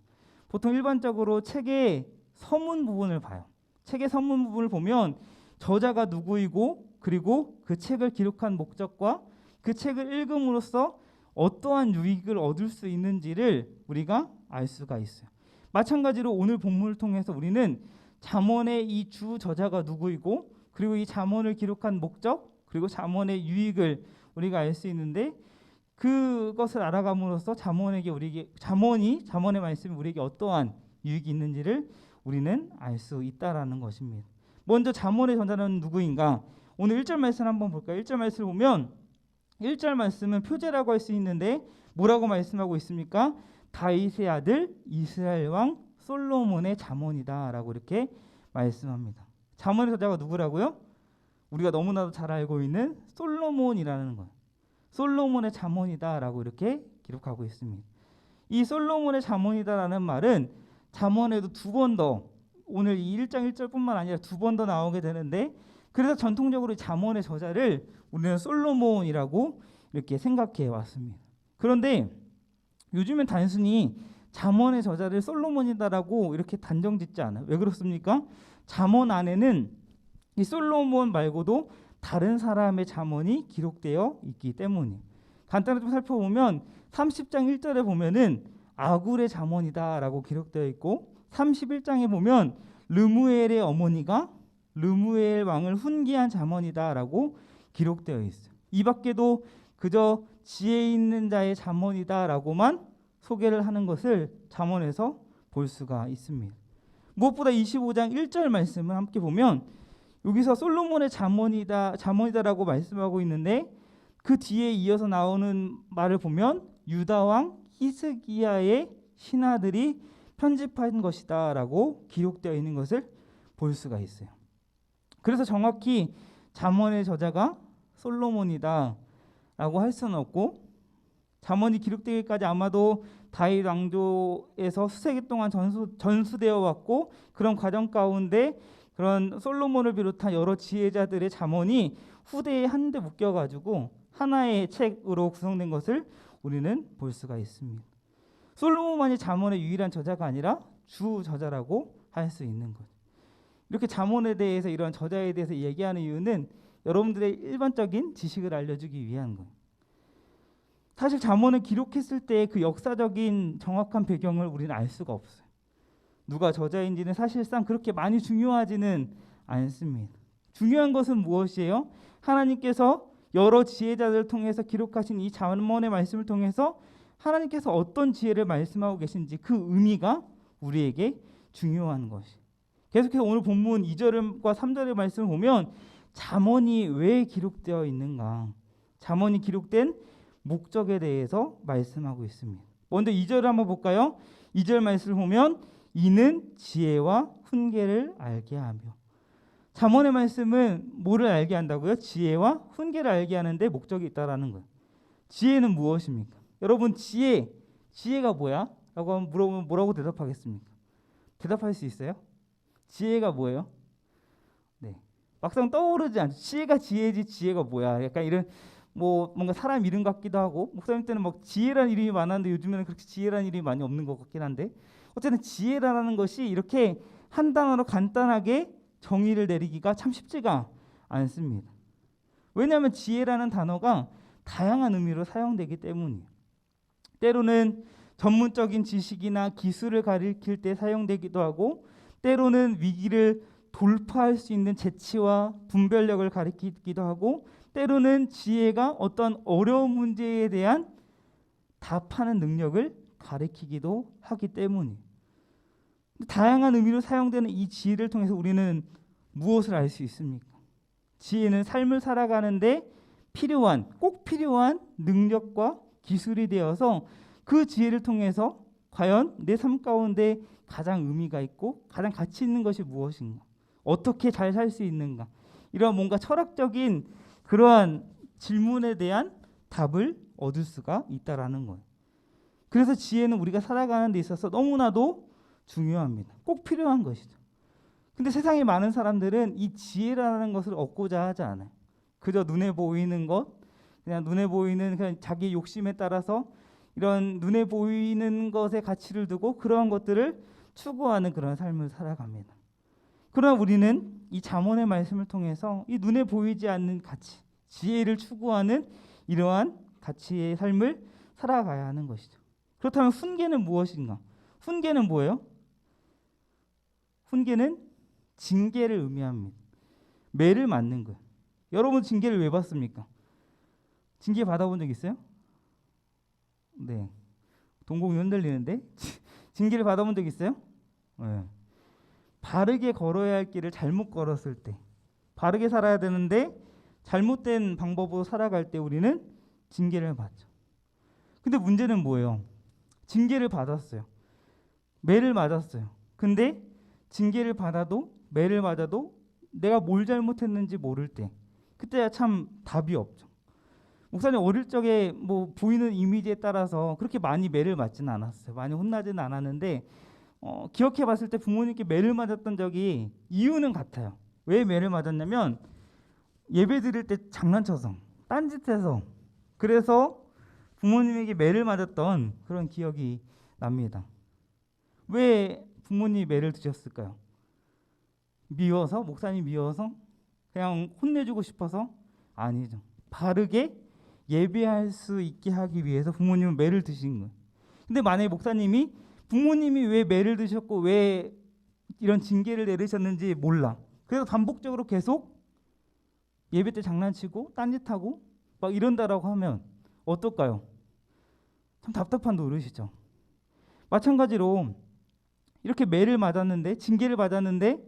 보통 일반적으로 책의 서문 부분을 봐요. 책의 서문 부분을 보면 저자가 누구이고 그리고 그 책을 기록한 목적과 그 책을 읽음으로써 어떠한 유익을 얻을 수 있는지를 우리가 알 수가 있어요. 마찬가지로 오늘 본문을 통해서 우리는 잠언의 이 주 저자가 누구이고 그리고 이 잠언을 기록한 목적 그리고 잠언의 유익을 우리가 알 수 있는데 그것을 알아감으로써 잠언의 말씀이 우리에게 어떠한 유익이 있는지를 우리는 알 수 있다라는 것입니다. 먼저 잠언의 저자는 누구인가? 오늘 1절 말씀 한번 볼까요? 1절 말씀을 보면 1절 말씀은 표제라고 할 수 있는데 뭐라고 말씀하고 있습니까? 다윗의 아들 이스라엘 왕 솔로몬의 잠언이다라고 이렇게 말씀합니다. 잠언의 저자가 누구라고요? 우리가 너무나도 잘 알고 있는 솔로몬이라는 거예요. 솔로몬의 잠언이다라고 이렇게 기록하고 있습니다. 이 솔로몬의 잠언이다라는 말은 잠언에도 2번 더 오늘 이 1장 1절뿐만 아니라 2번 더 나오게 되는데 그래서 전통적으로 잠언의 저자를 우리는 솔로몬이라고 이렇게 생각해 왔습니다. 그런데 요즘엔 단순히 잠언의 저자를 솔로몬이다라고 이렇게 단정 짓지 않아요. 왜 그렇습니까? 잠언 안에는 이 솔로몬 말고도 다른 사람의 잠언이 기록되어 있기 때문이에요. 간단하게 좀 살펴보면 30장 1절에 보면은 아굴의 잠언이다라고 기록되어 있고 31장에 보면 르무엘의 어머니가 르무엘 왕을 훈계한 잠언이다라고 기록되어 있어요. 이 밖에도 그저 지혜 있는 자의 잠언이다라고만 소개를 하는 것을 잠언에서 볼 수가 있습니다. 무엇보다 25장 1절 말씀을 함께 보면 여기서 솔로몬의 잠언이다라고 말씀하고 있는데 그 뒤에 이어서 나오는 말을 보면 유다 왕 히스기야의 신하들이 편집한 것이다라고 기록되어 있는 것을 볼 수가 있어요. 그래서 정확히 잠언의 저자가 솔로몬이다라고 할 수는 없고 잠언이 기록되기까지 아마도 다윗 왕조에서 수세기 동안 전수되어 왔고 그런 과정 가운데 그런 솔로몬을 비롯한 여러 지혜자들의 잠언이 후대에 한데 묶여가지고 하나의 책으로 구성된 것을 우리는 볼 수가 있습니다. 솔로몬만이 잠언의 유일한 저자가 아니라 주 저자라고 할 수 있는 것. 이렇게 잠언에 대해서 이런 저자에 대해서 얘기하는 이유는 여러분들의 일반적인 지식을 알려주기 위한 거예요. 사실 잠언을 기록했을 때 그 역사적인 정확한 배경을 우리는 알 수가 없어요. 누가 저자인지는 사실상 그렇게 많이 중요하지는 않습니다. 중요한 것은 무엇이에요? 하나님께서 여러 지혜자들을 통해서 기록하신 이 잠언의 말씀을 통해서 하나님께서 어떤 지혜를 말씀하고 계신지 그 의미가 우리에게 중요한 것이. 계속해서 오늘 본문 2절과 3절의 말씀을 보면 잠언이 왜 기록되어 있는가? 잠언이 기록된 목적에 대해서 말씀하고 있습니다. 먼저 2절을 한번 볼까요? 2절 말씀을 보면 이는 지혜와 훈계를 알게 하며. 잠언의 말씀은 뭐를 알게 한다고요? 지혜와 훈계를 알게 하는데 목적이 있다라는 거예요. 지혜는 무엇입니까? 여러분 지혜가 뭐야? 라고 물어보면 뭐라고 대답하겠습니까? 대답할 수 있어요? 지혜가 뭐예요? 네, 막상 떠오르지 않죠. 지혜가 지혜지 지혜가 뭐야? 약간 이런 뭔가 사람 이름 같기도 하고 목사님 때는 막 지혜라는 이름이 많았는데 요즘에는 그렇게 지혜라는 이름이 많이 없는 것 같긴 한데 어쨌든 지혜라는 것이 이렇게 한 단어로 간단하게 정의를 내리기가 참 쉽지가 않습니다. 왜냐하면 지혜라는 단어가 다양한 의미로 사용되기 때문이에요. 때로는 전문적인 지식이나 기술을 가리킬 때 사용되기도 하고, 때로는 위기를 돌파할 수 있는 재치와 분별력을 가리키기도 하고, 때로는 지혜가 어떤 어려운 문제에 대한 답하는 능력을 가리키기도 하기 때문이에요. 다양한 의미로 사용되는 이 지혜를 통해서 우리는 무엇을 알 수 있습니까? 지혜는 삶을 살아가는데 꼭 필요한 능력과 기술이 되어서 그 지혜를 통해서 과연 내 삶 가운데 가장 의미가 있고 가장 가치 있는 것이 무엇인가? 어떻게 잘 살 수 있는가? 이런 뭔가 철학적인 그러한 질문에 대한 답을 얻을 수가 있다라는 거예요. 그래서 지혜는 우리가 살아가는 데 있어서 너무나도 중요합니다. 꼭 필요한 것이죠. 근데 세상에 많은 사람들은 이 지혜라는 것을 얻고자 하지 않아요. 그저 눈에 보이는 것, 그냥 눈에 보이는 그냥 자기 욕심에 따라서 이런 눈에 보이는 것에 가치를 두고 그러한 것들을 추구하는 그런 삶을 살아갑니다. 그러나 우리는 이 잠언의 말씀을 통해서 이 눈에 보이지 않는 가치, 지혜를 추구하는 이러한 가치의 삶을 살아가야 하는 것이죠. 그렇다면 훈계는 무엇인가? 훈계는 뭐예요? 훈계는 징계를 의미합니다. 매를 맞는 거예요. 여러분 징계를 왜 받습니까? 징계 받아본 적 있어요? 네. 동공이 흔들리는데 징계를 받아본 적 있어요? 네. 바르게 걸어야 할 길을 잘못 걸었을 때, 바르게 살아야 되는데 잘못된 방법으로 살아갈 때 우리는 징계를 받죠. 근데 문제는 뭐예요? 징계를 받았어요. 매를 맞았어요. 근데 징계를 받아도 매를 맞아도 내가 뭘 잘못했는지 모를 때, 그때야 참 답이 없죠. 목사님 어릴 적에 뭐 보이는 이미지에 따라서 그렇게 많이 매를 맞지는 않았어요. 많이 혼나지는 않았는데 기억해 봤을 때 부모님께 매를 맞았던 적이 이유는 같아요. 왜 매를 맞았냐면 예배 드릴 때 장난쳐서 딴짓해서, 그래서 부모님에게 매를 맞았던 그런 기억이 납니다. 왜 부모님이 매를 드셨을까요? 미워서? 목사님 미워서? 그냥 혼내주고 싶어서? 아니죠. 바르게 예배할 수 있게 하기 위해서 부모님은 매를 드신 거예요. 근데 만약에 목사님이 부모님이 왜 매를 드셨고 왜 이런 징계를 내리셨는지 몰라. 그래서 반복적으로 계속 예배 때 장난치고 딴짓하고 막 이런다라고 하면 어떨까요? 참 답답한 노릇이죠. 마찬가지로 이렇게 매를 맞았는데, 징계를 받았는데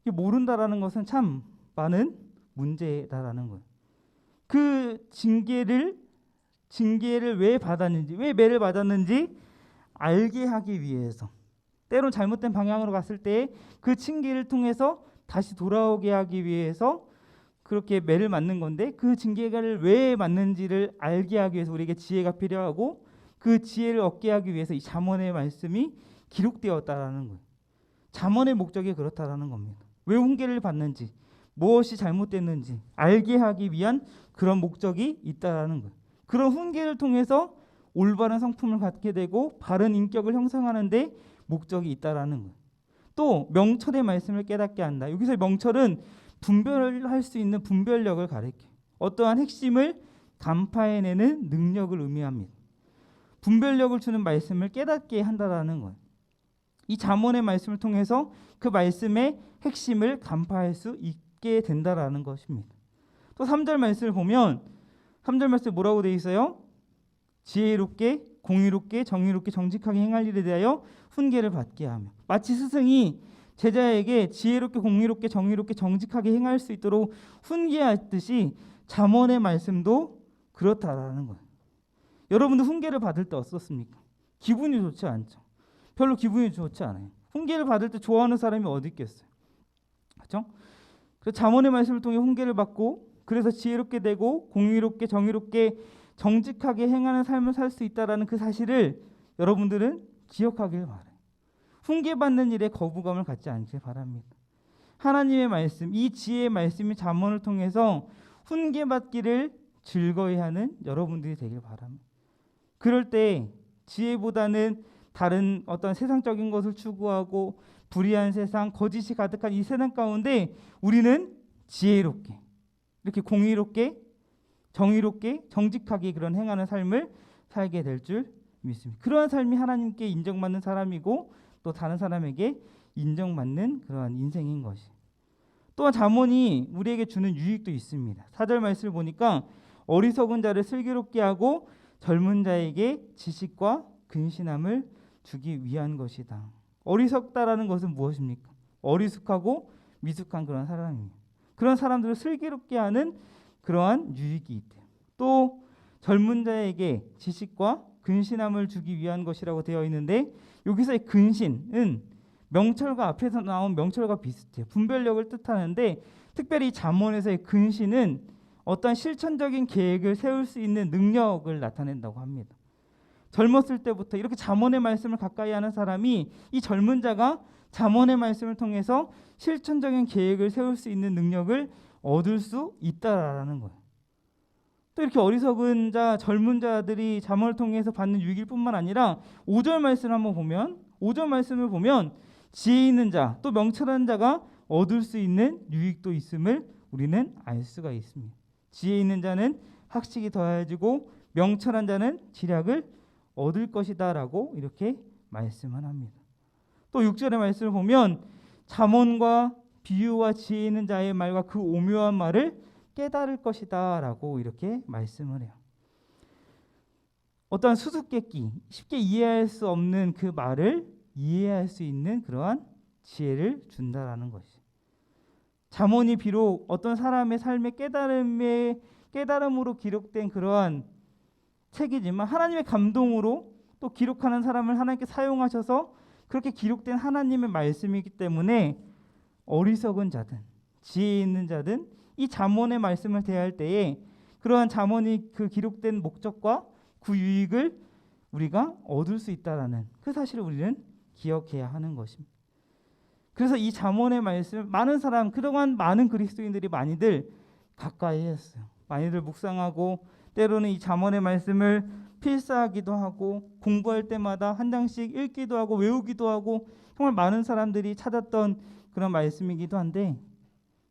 이게 모른다라는 것은 참 많은 문제다라는 거예요. 그 징계를 왜 받았는지, 왜 매를 받았는지 알게 하기 위해서, 때론 잘못된 방향으로 갔을 때 그 징계를 통해서 다시 돌아오게 하기 위해서 그렇게 매를 맞는 건데, 그 징계를 왜 맞는지를 알게 하기 위해서 우리에게 지혜가 필요하고, 그 지혜를 얻게 하기 위해서 이 잠언의 말씀이 기록되었다라는 거예요. 잠언의 목적이 그렇다라는 겁니다. 왜 훈계를 받는지, 무엇이 잘못됐는지 알게 하기 위한 그런 목적이 있다라는 거예요. 그런 훈계를 통해서 올바른 성품을 갖게 되고 바른 인격을 형성하는 데 목적이 있다라는 거예요. 또 명철의 말씀을 깨닫게 한다. 여기서 명철은 분별할 수 있는 분별력을 가리켜요. 어떠한 핵심을 간파해내는 능력을 의미합니다. 분별력을 주는 말씀을 깨닫게 한다라는 거예요. 이 잠언의 말씀을 통해서 그 말씀의 핵심을 간파할 수 있게 된다라는 것입니다. 또 3절 말씀을 보면 3절 말씀에 뭐라고 되어 있어요? 지혜롭게, 공의롭게, 정의롭게, 정직하게 행할 일에 대하여 훈계를 받게 하며, 마치 스승이 제자에게 지혜롭게, 공의롭게, 정의롭게, 정직하게 행할 수 있도록 훈계하듯이 잠언의 말씀도 그렇다라는 거예요. 여러분도 훈계를 받을 때 어떻습니까? 기분이 좋지 않죠. 별로 기분이 좋지 않아요. 훈계를 받을 때 좋아하는 사람이 어디 있겠어요? 그렇죠? 그래서 잠언의 말씀을 통해 훈계를 받고, 그래서 지혜롭게 되고 공의롭게, 정의롭게, 정직하게 행하는 삶을 살 수 있다라는 그 사실을 여러분들은 기억하길 바라요. 훈계받는 일에 거부감을 갖지 않길 바랍니다. 하나님의 말씀, 이 지혜의 말씀이 잠언을 통해서 훈계받기를 즐거워하는 여러분들이 되길 바랍니다. 그럴 때 지혜보다는 다른 어떤 세상적인 것을 추구하고 불의한 세상, 거짓이 가득한 이 세상 가운데 우리는 지혜롭게, 이렇게 공의롭게, 정의롭게, 정직하게 그런 행하는 삶을 살게 될 줄 믿습니다. 그러한 삶이 하나님께 인정받는 사람이고 또 다른 사람에게 인정받는 그러한 인생인 것이. 또한 잠언이 우리에게 주는 유익도 있습니다. 4절 말씀을 보니까 어리석은 자를 슬기롭게 하고 젊은 자에게 지식과 근신함을 주기 위한 것이다. 어리석다라는 것은 무엇입니까? 어리숙하고 미숙한 그런 사람입니다. 그런 사람들을 슬기롭게 하는 그러한 유익이 있대요. 또 젊은 자에게 지식과 근신함을 주기 위한 것이라고 되어 있는데 여기서의 근신은 명철과 앞에서 나온 명철과 비슷해요. 분별력을 뜻하는데 특별히 잠언에서의 근신은 어떤 실천적인 계획을 세울 수 있는 능력을 나타낸다고 합니다. 젊었을 때부터 이렇게 잠언의 말씀을 가까이 하는 사람이 이 젊은 자가 잠언의 말씀을 통해서 실천적인 계획을 세울 수 있는 능력을 얻을 수 있다라는 거예요. 또 이렇게 어리석은 자, 젊은 자들이 잠언을 통해서 받는 유익일 뿐만 아니라 5절 말씀을 한번 보면 5절 말씀을 보면 지혜 있는 자, 또 명철한 자가 얻을 수 있는 유익도 있음을 우리는 알 수가 있습니다. 지혜 있는 자는 학식이 더해지고 명철한 자는 지략을 얻을 것이다 라고 이렇게 말씀을 합니다. 또 6절의 말씀을 보면 잠언과 비유와 지혜 있는 자의 말과 그 오묘한 말을 깨달을 것이다 라고 이렇게 말씀을 해요. 어떠한 수수께끼, 쉽게 이해할 수 없는 그 말을 이해할 수 있는 그러한 지혜를 준다라는 것이. 잠언이 비록 어떤 사람의 삶의 깨달음으로 기록된 그러한 책이지만 하나님의 감동으로 또 기록하는 사람을 하나님께 사용하셔서 그렇게 기록된 하나님의 말씀이기 때문에 어리석은 자든 지혜 있는 자든 이 잠언의 말씀을 대할 때에 그러한 잠언이 그 기록된 목적과 그 유익을 우리가 얻을 수 있다라는 그 사실을 우리는 기억해야 하는 것입니다. 그래서 이 잠언의 말씀 많은 사람 그동안 많은 그리스도인들이 많이들 가까이 했어요. 많이들 묵상하고 때로는 이 잠언의 말씀을 필사하기도 하고 공부할 때마다 한 장씩 읽기도 하고 외우기도 하고 정말 많은 사람들이 찾았던 그런 말씀이기도 한데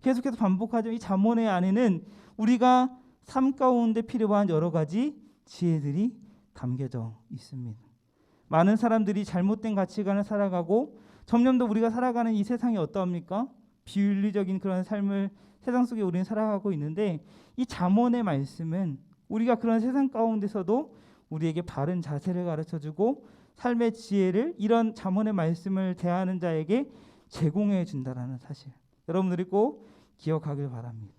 계속해서 반복하죠. 이 잠언의 안에는 우리가 삶 가운데 필요한 여러 가지 지혜들이 담겨져 있습니다. 많은 사람들이 잘못된 가치관을 살아가고 점점 더 우리가 살아가는 이 세상이 어떠합니까? 비윤리적인 그런 삶을 세상 속에 우리는 살아가고 있는데 이 잠언의 말씀은 우리가 그런 세상 가운데서도 우리에게 바른 자세를 가르쳐주고 삶의 지혜를 이런 잠언의 말씀을 대하는 자에게 제공해 준다라는 사실. 여러분들이 꼭 기억하길 바랍니다.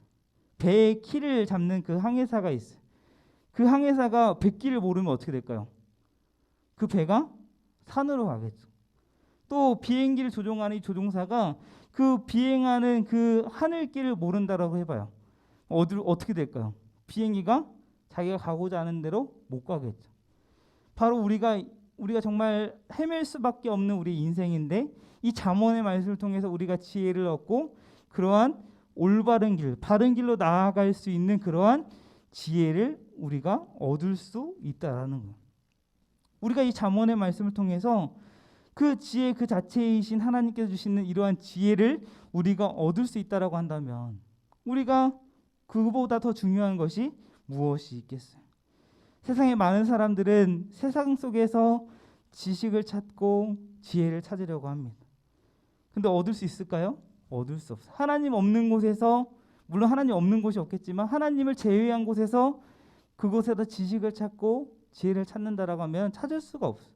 배의 키를 잡는 그 항해사가 있어요. 그 항해사가 뱃길을 모르면 어떻게 될까요? 그 배가 산으로 가겠죠. 또 비행기를 조종하는 이 조종사가 그 비행하는 그 하늘길을 모른다라고 해봐요. 어떻게 될까요? 비행기가 자기가 가고자 하는 대로 못 가겠죠. 바로 우리가 정말 헤맬 수밖에 없는 우리 인생인데 이 잠언의 말씀을 통해서 우리가 지혜를 얻고 그러한 올바른 길, 바른 길로 나아갈 수 있는 그러한 지혜를 우리가 얻을 수 있다라는 거예요. 우리가 이 잠언의 말씀을 통해서 그 지혜 그 자체이신 하나님께서 주시는 이러한 지혜를 우리가 얻을 수 있다라고 한다면 우리가 그보다 더 중요한 것이 무엇이 있겠어요? 세상에 많은 사람들은 세상 속에서 지식을 찾고 지혜를 찾으려고 합니다. 근데 얻을 수 있을까요? 얻을 수 없어요. 하나님 없는 곳에서, 물론 하나님 없는 곳이 없겠지만 하나님을 제외한 곳에서 그곳에서 지식을 찾고 지혜를 찾는다라고 하면 찾을 수가 없어요.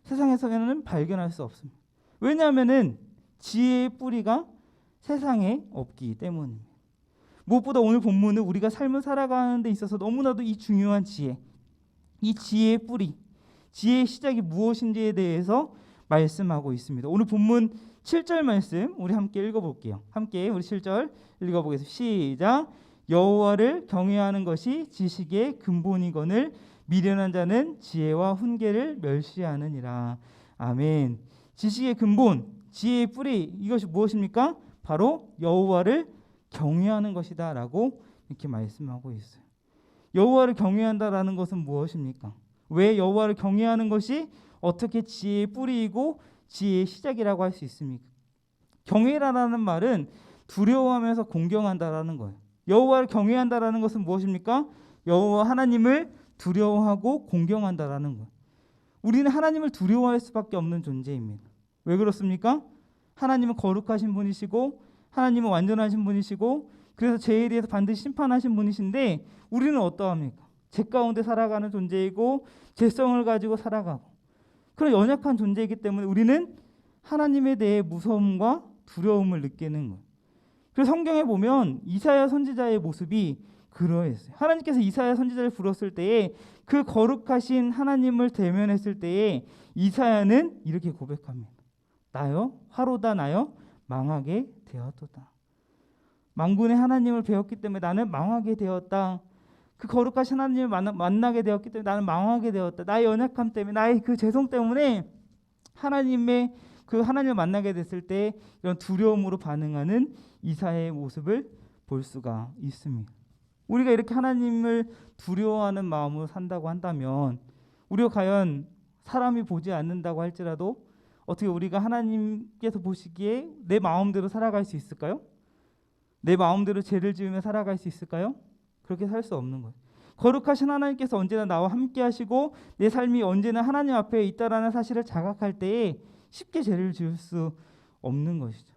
세상에서는 발견할 수 없습니다. 왜냐하면은 지혜의 뿌리가 세상에 없기 때문입니다. 무엇보다 오늘 본문은 우리가 삶을 살아가는 데 있어서 너무나도 이 중요한 지혜, 이 지혜의 뿌리, 지혜의 시작이 무엇인지에 대해서 말씀하고 있습니다. 오늘 본문 7절 말씀 우리 함께 읽어볼게요. 함께 우리 7절 읽어보겠습니다. 시작. 여호와를 경외하는 것이 지식의 근본이거늘 미련한 자는 지혜와 훈계를 멸시하느니라. 아멘. 지식의 근본, 지혜의 뿌리, 이것이 무엇입니까? 바로 여호와를 경외하는 것이다 라고 이렇게 말씀하고 있어요. 여호와를 경외한다라는 것은 무엇입니까? 왜 여호와를 경외하는 것이 어떻게 지혜의 뿌리이고 지혜의 시작이라고 할 수 있습니까? 경외라는 말은 두려워하면서 공경한다라는 거예요. 여호와를 경외한다라는 것은 무엇입니까? 여호와 하나님을 두려워하고 공경한다라는 거예요. 우리는 하나님을 두려워할 수밖에 없는 존재입니다. 왜 그렇습니까? 하나님은 거룩하신 분이시고 하나님은 완전하신 분이시고 그래서 죄에 대해서 반드시 심판하신 분이신데 우리는 어떠합니까? 죄 가운데 살아가는 존재이고 죄성을 가지고 살아가고 그런 연약한 존재이기 때문에 우리는 하나님에 대해 무서움과 두려움을 느끼는 거예요. 그래서 성경에 보면 이사야 선지자의 모습이 그러했어요. 하나님께서 이사야 선지자를 불렀을 때에 그 거룩하신 하나님을 대면했을 때에 이사야는 이렇게 고백합니다. 나여 화로다 나여 망하게 되었도다. 만군의 하나님을 배웠기 때문에 나는 망하게 되었다. 그 거룩하신 하나님을 만나게 되었기 때문에 나는 망하게 되었다. 나의 연약함 때문에 나의 그 죄성 때문에 하나님의 그 하나님을 만나게 됐을 때 이런 두려움으로 반응하는 이사야의 모습을 볼 수가 있습니다. 우리가 이렇게 하나님을 두려워하는 마음으로 산다고 한다면 우리가 과연 사람이 보지 않는다고 할지라도 어떻게 우리가 하나님께서 보시기에 내 마음대로 살아갈 수 있을까요? 내 마음대로 죄를 지으며 살아갈 수 있을까요? 그렇게 살 수 없는 거예요. 거룩하신 하나님께서 언제나 나와 함께 하시고 내 삶이 언제나 하나님 앞에 있다라는 사실을 자각할 때에 쉽게 죄를 지을 수 없는 것이죠.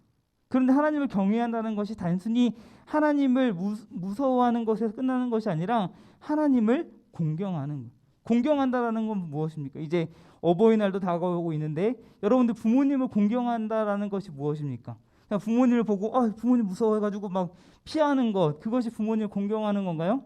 그런데 하나님을 경외한다는 것이 단순히 하나님을 무서워하는 것에서 끝나는 것이 아니라 하나님을 공경하는 것. 공경한다라는 건 무엇입니까? 이제 어버이날도 다가오고 있는데 여러분들 부모님을 공경한다라는 것이 무엇입니까? 그냥 부모님을 보고 부모님 무서워해가지고 막 피하는 것, 그것이 부모님을 공경하는 건가요?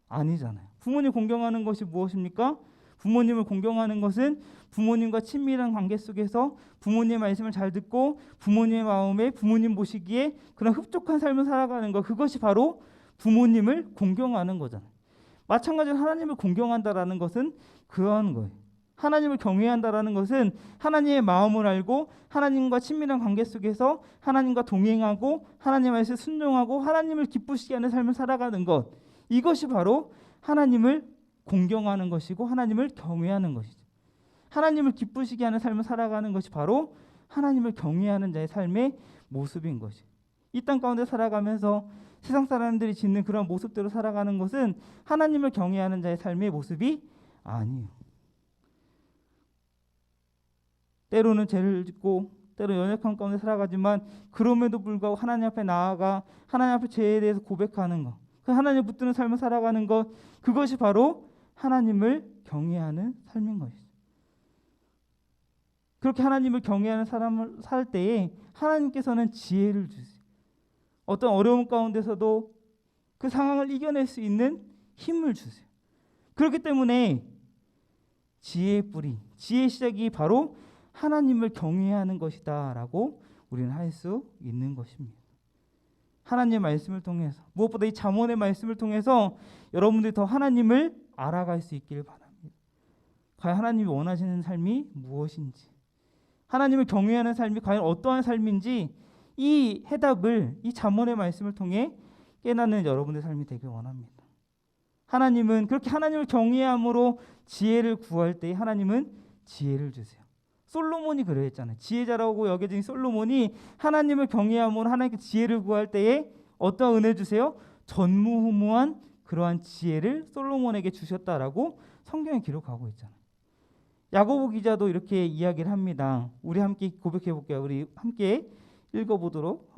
아니잖아요. 부모님 공경하는 것이 무엇입니까? 부모님을 공경하는 것은 부모님과 친밀한 관계 속에서 부모님의 말씀을 잘 듣고 부모님의 마음에 부모님 보시기에 그런 흡족한 삶을 살아가는 것, 그것이 바로 부모님을 공경하는 거잖아요. 마찬가지로 하나님을 공경한다라는 것은 그러한 거예요. 하나님을 경외한다라는 것은 하나님의 마음을 알고 하나님과 친밀한 관계 속에서 하나님과 동행하고 하나님의 말씀에 순종하고 하나님을 기쁘시게 하는 삶을 살아가는 것, 이것이 바로 하나님을 공경하는 것이고 하나님을 경외하는 것이죠. 하나님을 기쁘시게 하는 삶을 살아가는 것이 바로 하나님을 경외하는 자의 삶의 모습인 것이죠. 이 땅 가운데 살아가면서 세상 사람들이 짓는 그런 모습대로 살아가는 것은 하나님을 경외하는 자의 삶의 모습이 아니에요. 때로는 죄를 짓고 때로 연약한 가운데 살아가지만 그럼에도 불구하고 하나님 앞에 나아가 하나님 앞에 죄에 대해서 고백하는 것, 그 하나님을 붙드는 삶을 살아가는 것, 그것이 바로 하나님을 경외하는 삶인 것이죠. 그렇게 하나님을 경외하는 사람을 살 때에 하나님께서는 지혜를 주세요. 어떤 어려움 가운데서도 그 상황을 이겨낼 수 있는 힘을 주세요. 그렇기 때문에 지혜의 뿌리, 지혜의 시작이 바로 하나님을 경외하는 것이다 라고 우리는 할 수 있는 것입니다. 하나님의 말씀을 통해서, 무엇보다 이 잠언의 말씀을 통해서 여러분들이 더 하나님을 알아갈 수 있기를 바랍니다. 과연 하나님이 원하시는 삶이 무엇인지, 하나님을 경외하는 삶이 과연 어떠한 삶인지, 이 해답을 이 잠언의 말씀을 통해 깨닫는 여러분의 삶이 되길 원합니다. 하나님은 그렇게 하나님을 경외함으로 지혜를 구할 때 하나님은 지혜를 주세요. 솔로몬이 그랬잖아요. 지혜자라고 여겨진 솔로몬이 하나님을 경외함으로 하나님께 지혜를 구할 때에 어떤 은혜 주세요? 전무후무한 그러한 지혜를 솔로몬에게 주셨다라고 성경에 기록하고 있잖아요. 야고보 기자도 이렇게 이야기를 합니다. 우리 함께 고백해 볼게요. 우리 함께 읽어보도록.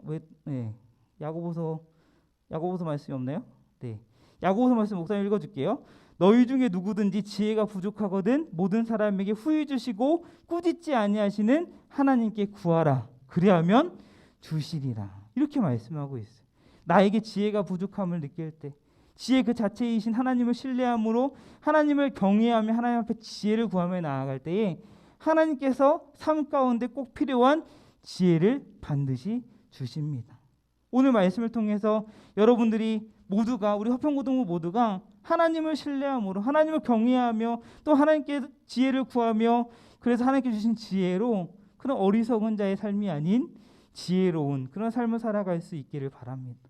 야고보서 말씀이 없나요? 네. 야고보서 말씀 목사님 읽어줄게요. 너희 중에 누구든지 지혜가 부족하거든 모든 사람에게 후히 주시고 꾸짖지 아니하시는 하나님께 구하라. 그리하면 주시리라. 이렇게 말씀하고 있어요. 나에게 지혜가 부족함을 느낄 때, 지혜 그 자체이신 하나님을 신뢰함으로 하나님을 경외하며 하나님 앞에 지혜를 구하며 나아갈 때에 하나님께서 삶 가운데 꼭 필요한 지혜를 반드시 주십니다. 오늘 말씀을 통해서 여러분들이 모두가, 우리 화평고등부 모두가 하나님을 신뢰함으로 하나님을 경외하며 또 하나님께 지혜를 구하며, 그래서 하나님께 주신 지혜로 그런 어리석은 자의 삶이 아닌 지혜로운 그런 삶을 살아갈 수 있기를 바랍니다.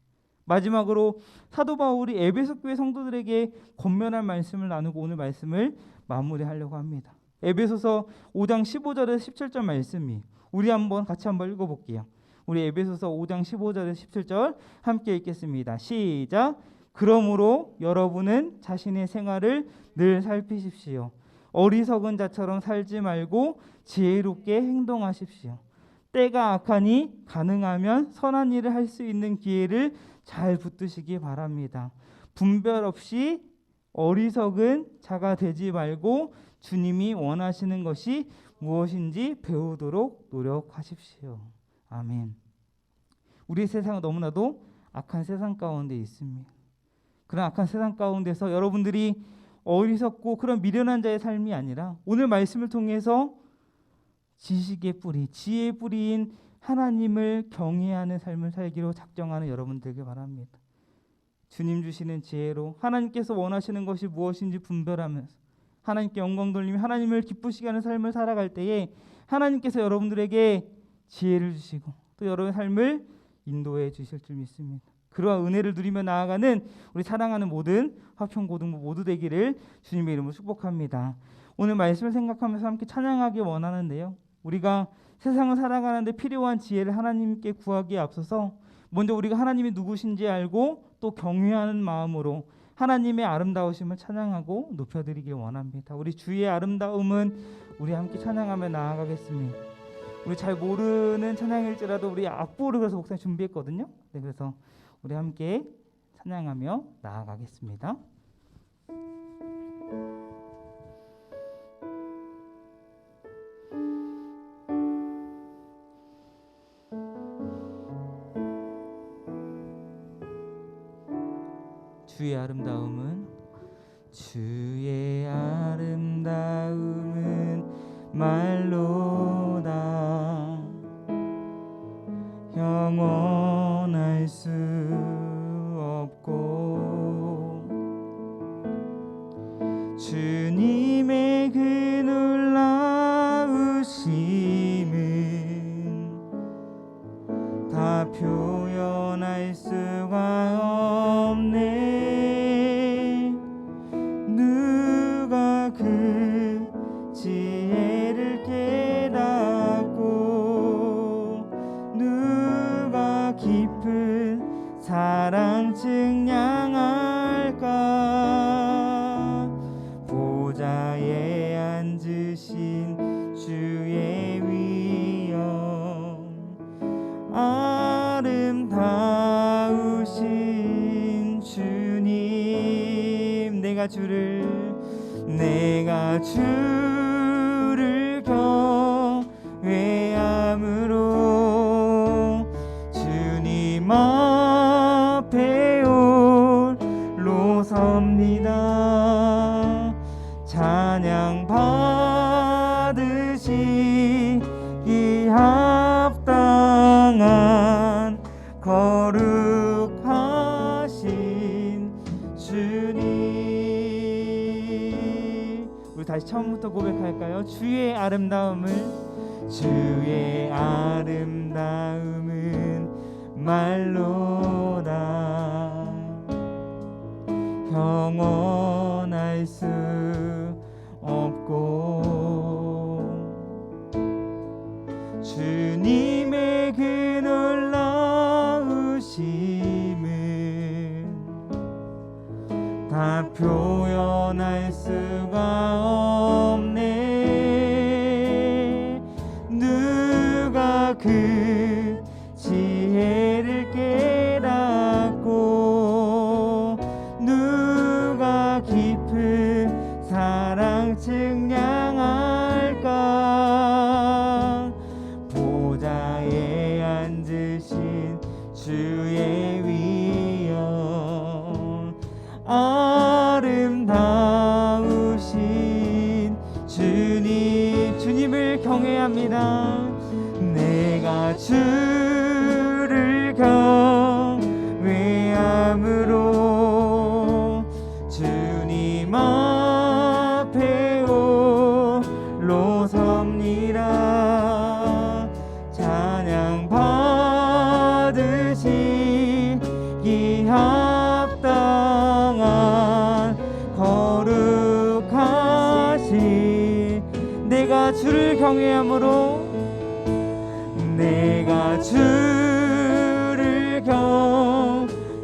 마지막으로 사도 바울이 에베소 교회 성도들에게 권면할 말씀을 나누고 오늘 말씀을 마무리하려고 합니다. 에베소서 5장 15절에서 17절 말씀이 우리 같이 한번 읽어볼게요. 우리 에베소서 5장 15절에서 17절 함께 읽겠습니다. 시작. 그러므로 여러분은 자신의 생활을 늘 살피십시오. 어리석은 자처럼 살지 말고 지혜롭게 행동하십시오. 때가 악하니 가능하면 선한 일을 할 수 있는 기회를 잘 붙드시기 바랍니다. 분별 없이 어리석은 자가 되지 말고 주님이 원하시는 것이 무엇인지 배우도록 노력하십시오. 아멘. 우리 세상은 너무나도 악한 세상 가운데 있습니다. 그런 악한 세상 가운데서 여러분들이 어리석고 그런 미련한 자의 삶이 아니라 오늘 말씀을 통해서 지식의 뿌리, 지혜의 뿌리인 하나님을 경외하는 삶을 살기로 작정하는 여러분 되길 바랍니다. 주님 주시는 지혜로 하나님께서 원하시는 것이 무엇인지 분별하면서 하나님께 영광 돌리며 하나님을 기쁘시게 하는 삶을 살아갈 때에 하나님께서 여러분들에게 지혜를 주시고 또 여러분의 삶을 인도해 주실 줄 믿습니다. 그러한 은혜를 누리며 나아가는 우리 사랑하는 모든 화평고등부 모두 되기를 주님의 이름으로 축복합니다. 오늘 말씀을 생각하면서 함께 찬양하기 원하는데요. 우리가 세상을 살아가는데 필요한 지혜를 하나님께 구하기에 앞서서 먼저 우리가 하나님이 누구신지 알고 또 경외하는 마음으로 하나님의 아름다우심을 찬양하고 높여드리길 원합니다. 우리 주의 아름다움은 우리 함께 찬양하며 나아가겠습니다. 우리 잘 모르는 찬양일지라도 우리 악보를 그래서 목사님 준비했거든요. 네, 그래서 우리 함께 찬양하며 나아가겠습니다. 주의 아름다움은 말로다 영원할 수 없고 주님의 그 놀라우심은 다 표현할 수가 없네. 누가 그 지혜를 깨닫고 누가 깊은 사랑 증량할까. 보좌에 앉으신 주의 위엄 아름다우신 주님. 내가 주를 경외함으로 주님 앞에 홀로 섭니다. 찬양 받으시기 합당한 거룩하신 주님. 우리 다시 처음부터 고백할까요? 주의 아름다움은 말로다 영원할 수 없고 주님의 그 놀라우심은 다 표현할 수가 없네. 누가 그 지혜를 깨닫고 누가 깊은 사랑 증량할까. 보좌에 앉으신 주의 위엄 아름다우신 주님을 경외합니다. 내가 주를 경외함으로 주님 앞에 홀로 섭니다. 찬양 받으시기 합당한 거룩하신 경외함으로 내가 주를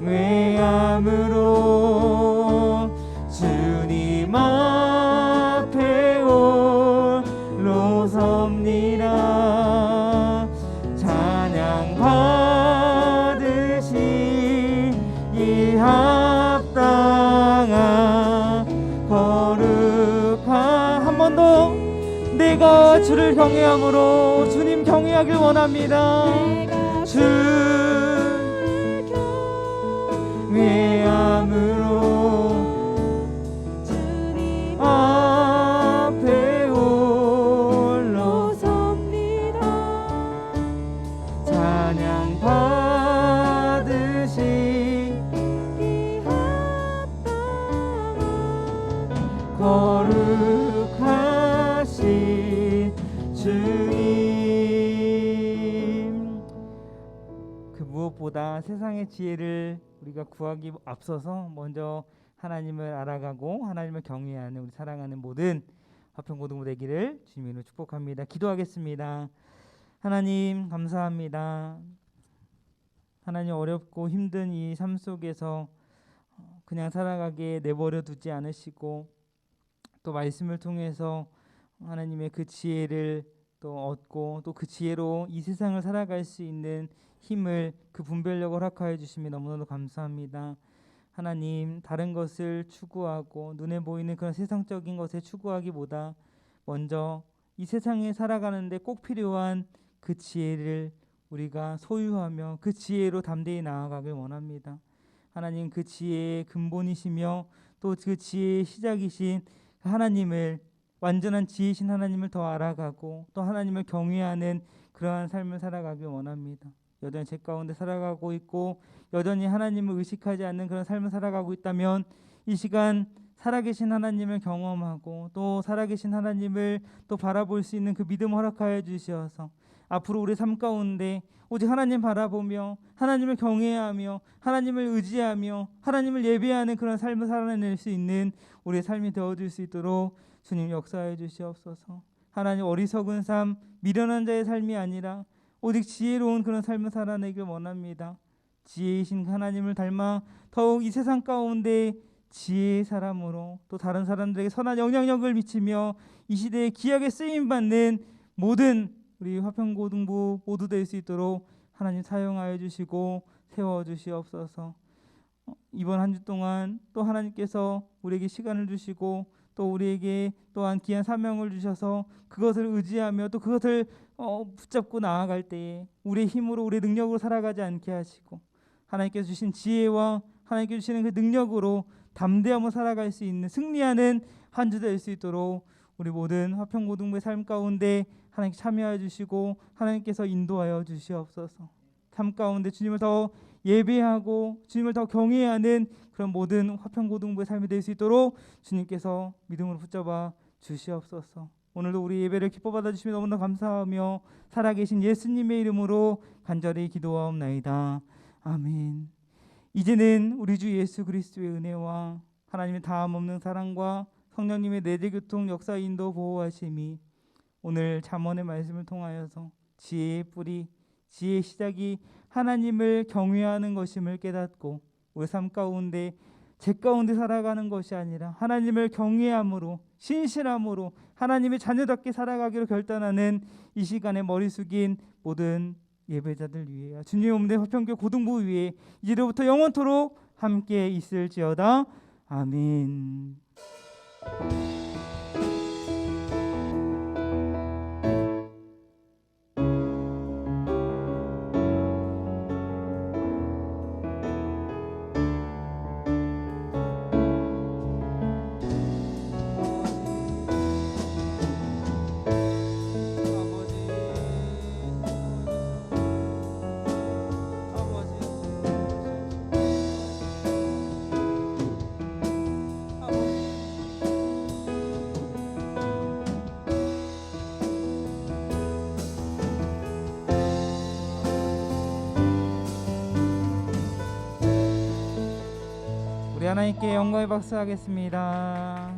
경외함으로 주님 앞에 홀로 섭니다. 찬양 받으시기 합당한 거룩한 한 번 더 내가 주를 경외함으로 주님 경외하길 원합니다. 주를 경외함으로 주님 앞에 홀로 섭니다. 찬양 받으시기 합당한 거룩하신 주님. 그 무엇보다 세상의 지혜를 우리가 구하기 앞서서 먼저 하나님을 알아가고 하나님을 경외하는 우리 사랑하는 모든 화평고등부 되기를 주님으로 축복합니다. 기도하겠습니다. 하나님 감사합니다. 하나님 어렵고 힘든 이 삶 속에서 그냥 살아가게 내버려 두지 않으시고 또 말씀을 통해서 하나님의 그 지혜를 또 얻고 또 그 지혜로 이 세상을 살아갈 수 있는 힘을 그 분별력을 허락하여 주심이 너무나도 감사합니다. 하나님 다른 것을 추구하고 눈에 보이는 그런 세상적인 것에 추구하기보다 먼저 이 세상에 살아가는데 꼭 필요한 그 지혜를 우리가 소유하며 그 지혜로 담대히 나아가길 원합니다. 하나님 그 지혜의 근본이시며 또 그 지혜의 시작이신 하나님을 완전한 지혜이신 하나님을 더 알아가고 또 하나님을 경외하는 그러한 삶을 살아가길 원합니다. 여전히 죄 가운데 살아가고 있고 여전히 하나님을 의식하지 않는 그런 삶을 살아가고 있다면 이 시간 살아계신 하나님을 경험하고 또 살아계신 하나님을 또 바라볼 수 있는 그 믿음 허락하여 주시어서 앞으로 우리 삶 가운데 오직 하나님 바라보며 하나님을 경외하며 하나님을 의지하며 하나님을 예배하는 그런 삶을 살아낼 수 있는 우리의 삶이 되어줄 수 있도록 주님 역사해 주시옵소서. 하나님 어리석은 삶, 미련한 자의 삶이 아니라 오직 지혜로운 그런 삶을 살아내길 원합니다. 지혜이신 하나님을 닮아 더욱 이 세상 가운데 지혜의 사람으로 또 다른 사람들에게 선한 영향력을 미치며 이 시대에 귀하게 쓰임받는 모든 우리 화평고등부 모두 될 수 있도록 하나님 사용하여 주시고 세워주시옵소서. 이번 한 주 동안 또 하나님께서 우리에게 시간을 주시고 또 우리에게 또한 귀한 사명을 주셔서 그것을 의지하며 또 그것을 붙잡고 나아갈 때에 우리의 힘으로 우리의 능력으로 살아가지 않게 하시고 하나님께서 주신 지혜와 하나님께서 주시는 그 능력으로 담대함으로 살아갈 수 있는 승리하는 한 주 될 수 있도록 우리 모든 화평고등부의 삶 가운데 하나님께 참여해 주시고 하나님께서 인도하여 주시옵소서. 삶 가운데 주님을 더 예배하고 주님을 더 경외하는 그런 모든 화평고등부의 삶이 될 수 있도록 주님께서 믿음으로 붙잡아 주시옵소서. 오늘도 우리 예배를 기뻐 받아주시면 너무나 감사하며 살아계신 예수님의 이름으로 간절히 기도하옵나이다. 아멘. 이제는 우리 주 예수 그리스도의 은혜와 하나님의 다함없는 사랑과 성령님의 내재교통 역사 인도 보호하심이 오늘 잠언의 말씀을 통하여서 지혜의 뿌리, 지혜의 시작이 하나님을 경외하는 것임을 깨닫고 우리 삶 가운데 죄 가운데 살아가는 것이 아니라 하나님을 경외함으로 신실함으로 하나님의 자녀답게 살아가기로 결단하는 이 시간에 머리 숙인 모든 예배자들 위에 주님의 몸된 화평교 고등부 위에 이제로부터 영원토록 함께 있을지어다. 아멘. 우리 하나님께 영광의 박수 하겠습니다.